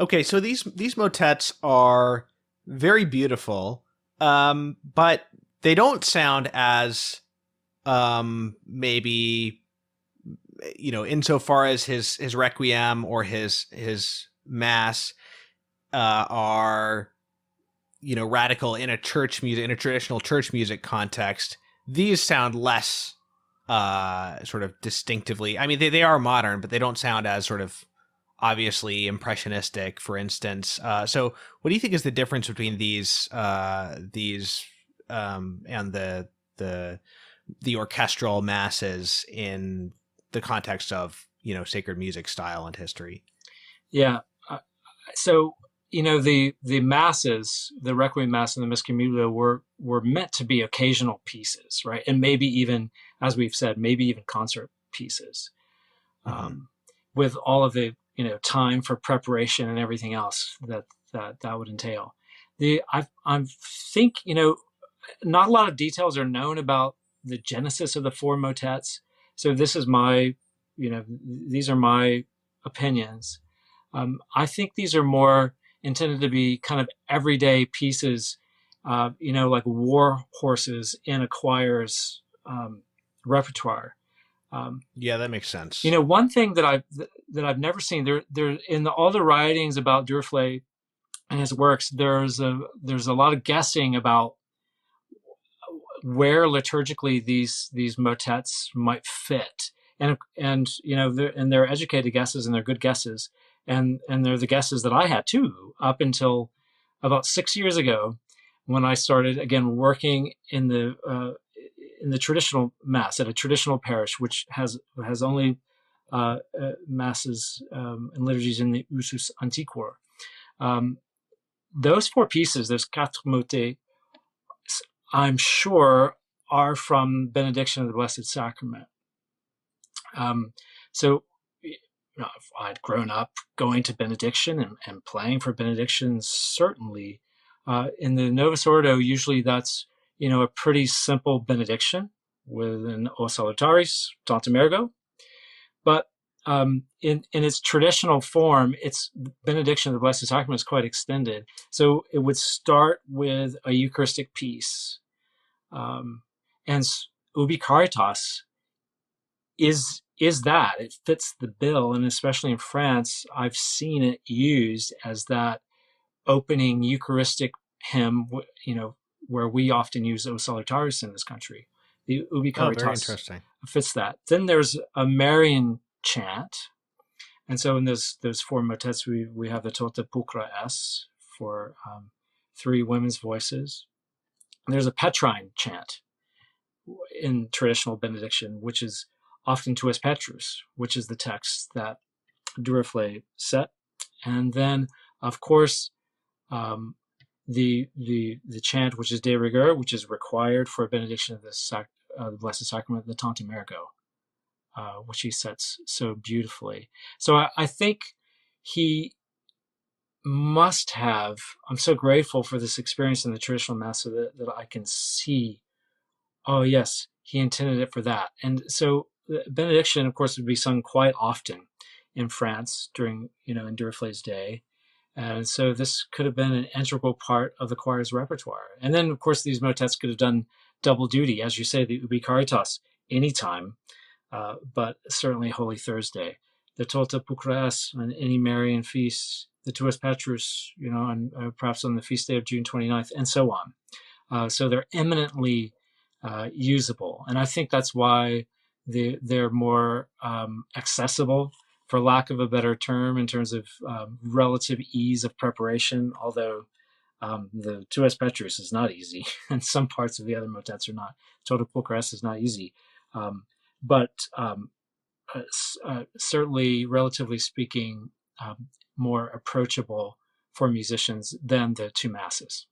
Okay, so these motets are very beautiful, but they don't sound as maybe insofar as his Requiem or his Mass are radical in a traditional church music context. These sound less sort of distinctively. I mean, they are modern, but they don't sound as sort of obviously impressionistic, for instance. So what do you think is the difference between these and the orchestral masses in the context of sacred music style and history? Yeah. So the masses, the Requiem Mass and the Miscommuto were meant to be occasional pieces, right? And maybe even, as we've said, maybe even concert pieces, with all of the time for preparation and everything else that would entail. I think not a lot of details are known about the genesis of the four motets. So this is these are my opinions. I think these are more intended to be kind of everyday pieces, like war horses in a choir's repertoire. Yeah, that makes sense. One thing that I've never seen there in all the writings about Duruflé and his works, there's a lot of guessing about where liturgically these motets might fit, and they're educated guesses and they're good guesses, and they're the guesses that I had too up until about 6 years ago, when I started again working in the traditional mass at a traditional parish, which has only masses and liturgies in the usus antiquor. Those four pieces, those quatre motets, I'm sure are from benediction of the Blessed Sacrament. So I'd grown up going to benediction and playing for benedictions, certainly. In the Novus Ordo, usually that's a pretty simple benediction with an O Salutaris, Tantum Ergo. But in its traditional form, its benediction of the Blessed Sacrament is quite extended. So it would start with a Eucharistic piece. And Ubi Caritas is that. It fits the bill, and especially in France, I've seen it used as that opening Eucharistic hymn, where we often use O Salutaris in this country. The Ubi Caritas fits that. Then there's a Marian chant, and so in those four motets, we have the Tota Pulchra S for 3 women's voices. And there's a Petrine chant in traditional benediction, which is often Tuus Petrus, which is the text that Duruflé set. And then, of course, the chant, which is De Rigueur, which is required for a benediction of the Blessed Sacrament, the Tantum Ergo, which he sets so beautifully. So I think he must have, I'm so grateful for this experience in the traditional Mass that I can see, oh yes, he intended it for that. And so benediction, of course, would be sung quite often in France during, in Duruflé's day. And so this could have been an integral part of the choir's repertoire. And then, of course, these motets could have done double duty, as you say, the Ubi Caritas, anytime, but certainly Holy Thursday. The Tota Pulchra S on any Marian feast, the Tuus Petrus, and perhaps on the feast day of June 29th, and so on. So they're eminently usable. And I think that's why they're more accessible, for lack of a better term, in terms of relative ease of preparation, although the Tuus Petrus is not easy, and some parts of the other motets are not. Tota Pulchra S is not easy. But certainly, relatively speaking, more approachable for musicians than the 2 masses.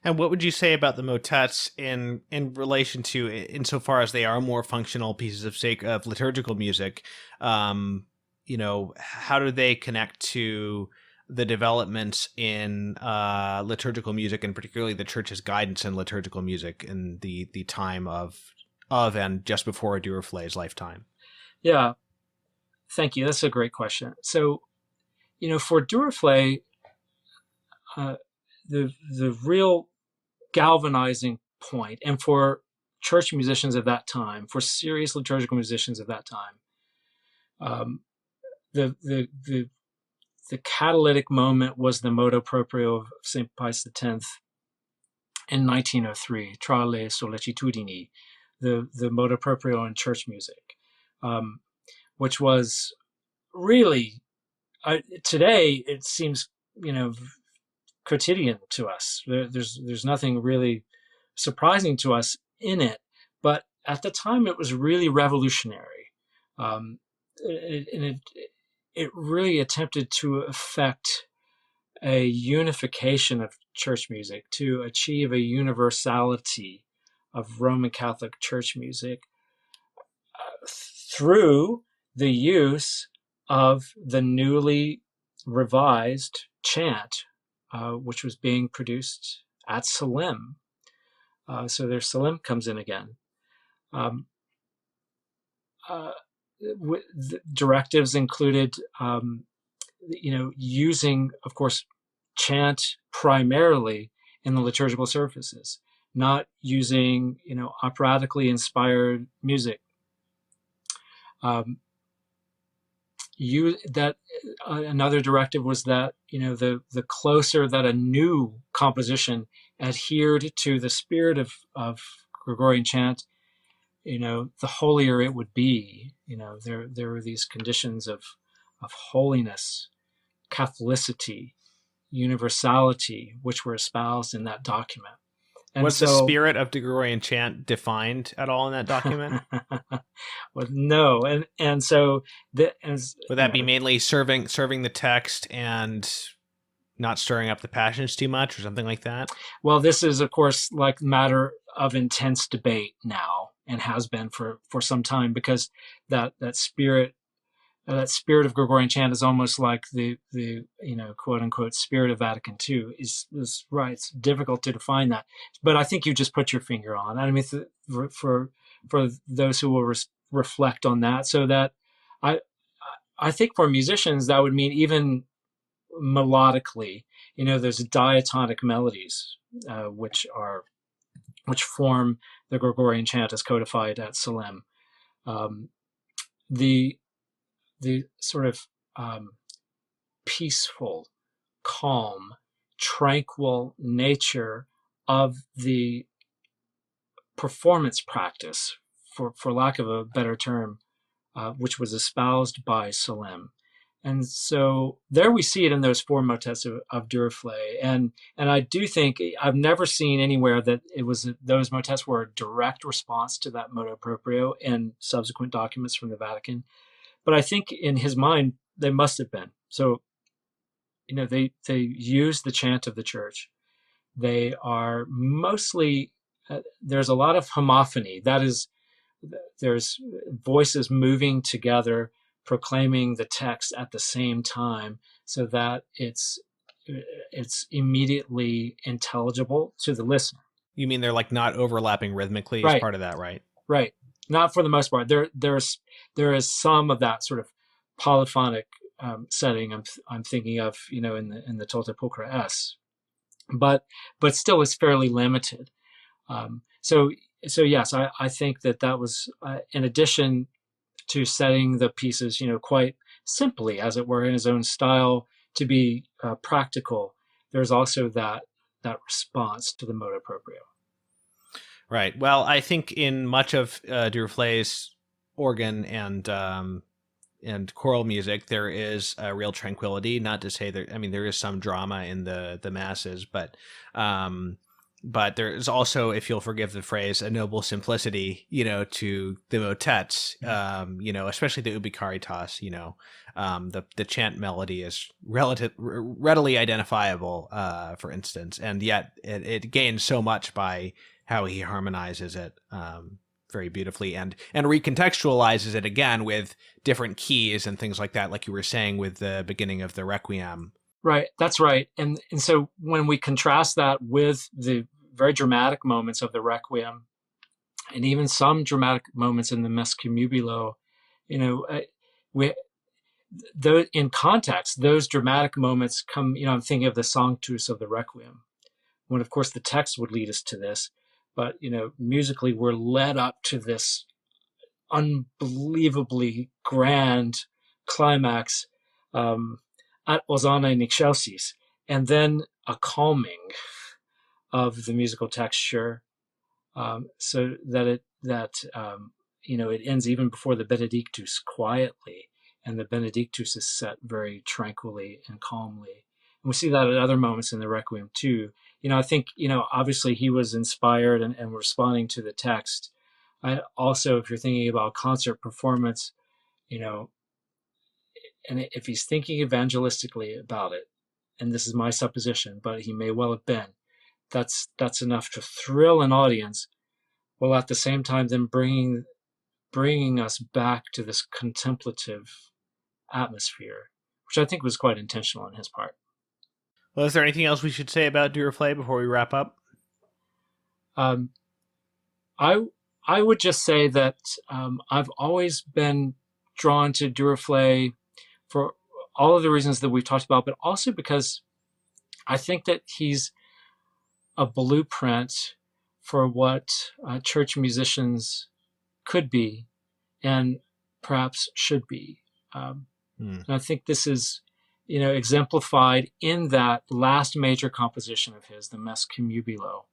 And what would you say about the motets in relation to, insofar as they are more functional pieces of liturgical music? How do they connect to the developments in liturgical music, and particularly the church's guidance in liturgical music in the time of and just before Duruflé's lifetime? Yeah, thank you. That's a great question. So, for Duruflé, the real galvanizing point, and for church musicians of that time, for serious liturgical musicians of that time, the catalytic moment was the motu proprio of St. Pius X in 1903, Tra le sollecitudini, the motu proprio in church music, which was really, today it seems, quotidian to us. There's nothing really surprising to us in it, but at the time it was really revolutionary, and it really attempted to affect a unification of church music, to achieve a universality of Roman Catholic church music through the use of the newly revised chant, which was being produced at Salim. So their Salim comes in again. The directives included, using, of course, chant primarily in the liturgical services, not using, operatically inspired music. Another directive was that, the closer that a new composition adhered to the spirit of Gregorian chant, the holier it would be. There were these conditions of holiness, Catholicity, universality, which were espoused in that document. And was the spirit of the Gregorian chant defined at all in that document? Well, no, and so would that be mainly serving the text and not stirring up the passions too much, or something like that? Well, this is, of course, like matter of intense debate now, and has been for some time, because that spirit of Gregorian chant is almost like the quote unquote spirit of Vatican II is right. It's difficult to define that, but I think you just put your finger on. I mean, for those who will reflect on that, so that I think for musicians that would mean even melodically, there's diatonic melodies, which form the Gregorian chant as codified at Salim. The sort of peaceful, calm, tranquil nature of the performance practice, for lack of a better term, which was espoused by Salim. And so there we see it in those four motets of Duruflé. And I do think, I've never seen anywhere that those motets were a direct response to that motu proprio in subsequent documents from the Vatican. But I think in his mind, they must have been. So, they use the chant of the church. They are mostly, there's a lot of homophony. That is, there's voices moving together, proclaiming the text at the same time, so that it's immediately intelligible to the listener. You mean they're like not overlapping rhythmically as part of that, right? Right. Not for the most part. There is some of that sort of polyphonic setting I'm thinking of, in the Tota Pulchra S, but still it's fairly limited. So yes, I think that was in addition to setting the pieces, quite simply, as it were, in his own style, to be practical. There's also that response to the motu proprio. Right. Well, I think in much of Duruflé's organ and choral music, there is a real tranquility. Not to say that, there is some drama in the masses, but but there's also, if you'll forgive the phrase, a noble simplicity, to the motets, especially the ubi caritas, the chant melody is readily identifiable, for instance, and yet it gains so much by how he harmonizes it very beautifully and recontextualizes it again with different keys and things like that, like you were saying with the beginning of the Requiem. Right, that's right. And so when we contrast that with the very dramatic moments of the Requiem, and even some dramatic moments in the Mes Cumubilo, in context, those dramatic moments come, I'm thinking of the Sanctus of the Requiem, when of course the text would lead us to this, but, musically we're led up to this unbelievably grand climax, at Hosanna in Excelsis, and then a calming of the musical texture, so that it ends even before the Benedictus quietly, and the Benedictus is set very tranquilly and calmly. And we see that at other moments in the Requiem too. I think, obviously he was inspired and responding to the text. Also, if you're thinking about concert performance, and if he's thinking evangelistically about it, and this is my supposition, but he may well have been, that's enough to thrill an audience, while at the same time then bringing us back to this contemplative atmosphere, which I think was quite intentional on his part. Well, is there anything else we should say about Duruflé before we wrap up? I would just say that I've always been drawn to Duruflé for all of the reasons that we've talked about, but also because I think that he's a blueprint for what church musicians could be and perhaps should be. And I think this is, exemplified in that last major composition of his, the Mes Cumubilo,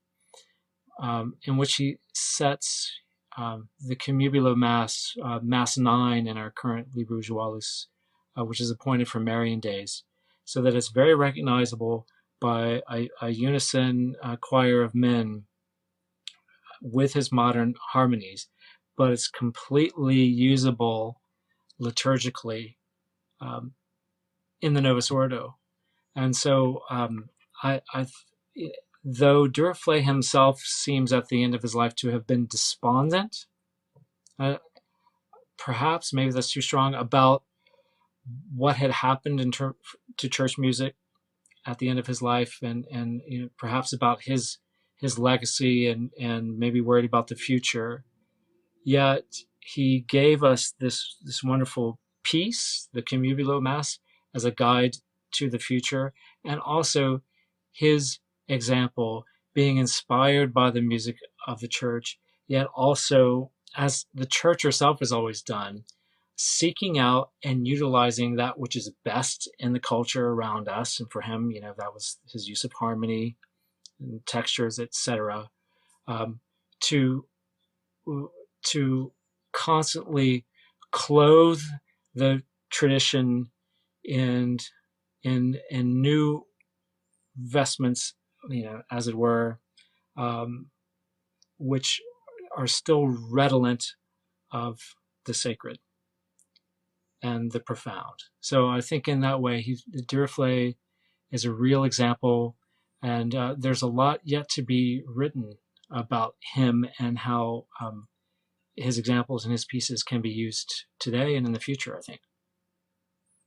in which he sets the Cumubilo Mass, Mass 9 in our current Liber Usualis, which is appointed for Marian days, so that it's very recognizable by a unison choir of men with his modern harmonies, but it's completely usable liturgically in the Novus Ordo. And so though Duruflé himself seems at the end of his life to have been despondent, perhaps, maybe that's too strong, about what had happened to church music at the end of his life, and perhaps about his legacy, and maybe worried about the future. Yet he gave us this wonderful piece, the Cumubilo Mass, as a guide to the future, and also his example being inspired by the music of the church, yet also, as the church herself has always done, seeking out and utilizing that which is best in the culture around us. And for him, that was his use of harmony and textures, etc., to constantly clothe the tradition in new vestments, as it were, which are still redolent of the sacred and the profound. So I think in that way, Duruflé is a real example, and there's a lot yet to be written about him and how his examples and his pieces can be used today and in the future, I think.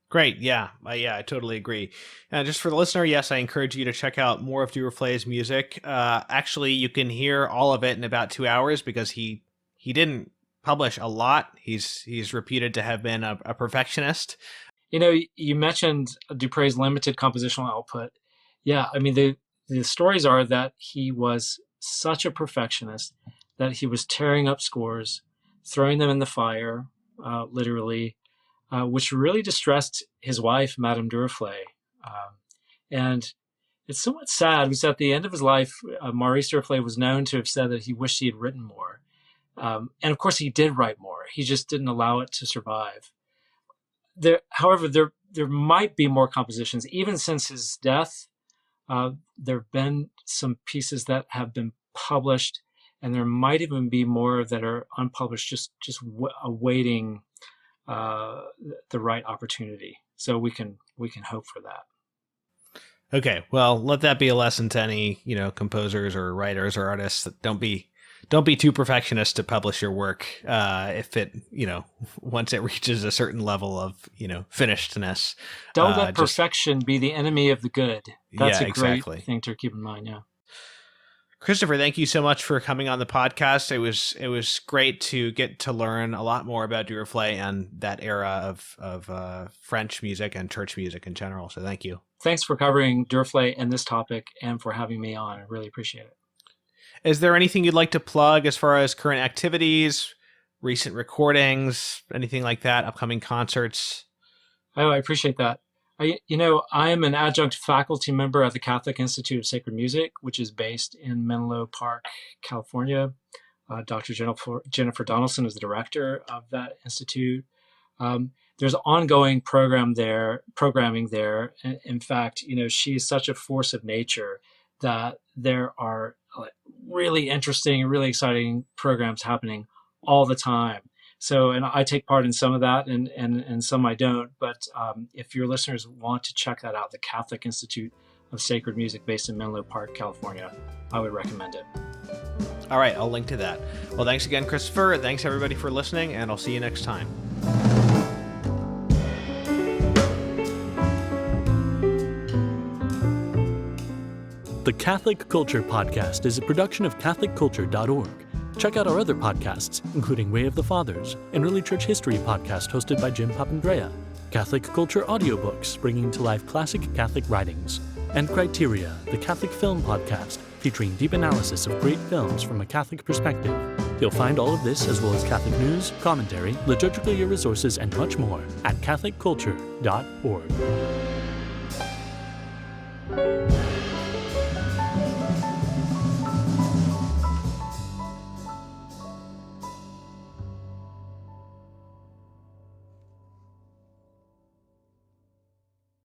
Great. Yeah, I totally agree. Just for the listener, yes, I encourage you to check out more of Duruflé's music. Actually, you can hear all of it in about 2 hours because he didn't publish a lot. He's reputed to have been a perfectionist. You mentioned Dupre's limited compositional output. Yeah, I mean, the stories are that he was such a perfectionist that he was tearing up scores, throwing them in the fire, literally, which really distressed his wife, Madame Duruflé. And it's somewhat sad because at the end of his life, Maurice Duruflé was known to have said that he wished he had written more. And of course, he did write more. He just didn't allow it to survive. However, there might be more compositions, even since his death. There have been some pieces that have been published, and there might even be more that are unpublished, just awaiting the right opportunity. So we can hope for that. Okay, well, let that be a lesson to any, composers or writers or artists that don't be too perfectionist to publish your work. If it, once it reaches a certain level of, finishedness. Don't let perfection be the enemy of the good. That's a great thing to keep in mind. Yeah. Christopher, thank you so much for coming on the podcast. It was great to get to learn a lot more about Duruflé and that era of French music and church music in general. So thank you. Thanks for covering Duruflé and this topic, and for having me on. I really appreciate it. Is there anything you'd like to plug as far as current activities, recent recordings, anything like that, upcoming concerts? Oh, I appreciate that. I am an adjunct faculty member at the Catholic Institute of Sacred Music, which is based in Menlo Park, California. Dr. Jennifer Donaldson is the director of that institute. There's ongoing programming there. In fact, she is such a force of nature that there are really interesting, really exciting programs happening all the time. So, and I take part in some of that, and some I don't. But if your listeners want to check that out, the Catholic Institute of Sacred Music, based in Menlo Park, California, I would recommend it. All right, I'll link to that. Well, thanks again, Christopher. Thanks everybody for listening, and I'll see you next time. The Catholic Culture Podcast is a production of CatholicCulture.org. Check out our other podcasts, including Way of the Fathers, an early church history podcast hosted by Jim Papandrea, Catholic Culture audiobooks bringing to life classic Catholic writings, and Criteria, the Catholic Film Podcast, featuring deep analysis of great films from a Catholic perspective. You'll find all of this, as well as Catholic news, commentary, liturgical year resources, and much more at CatholicCulture.org.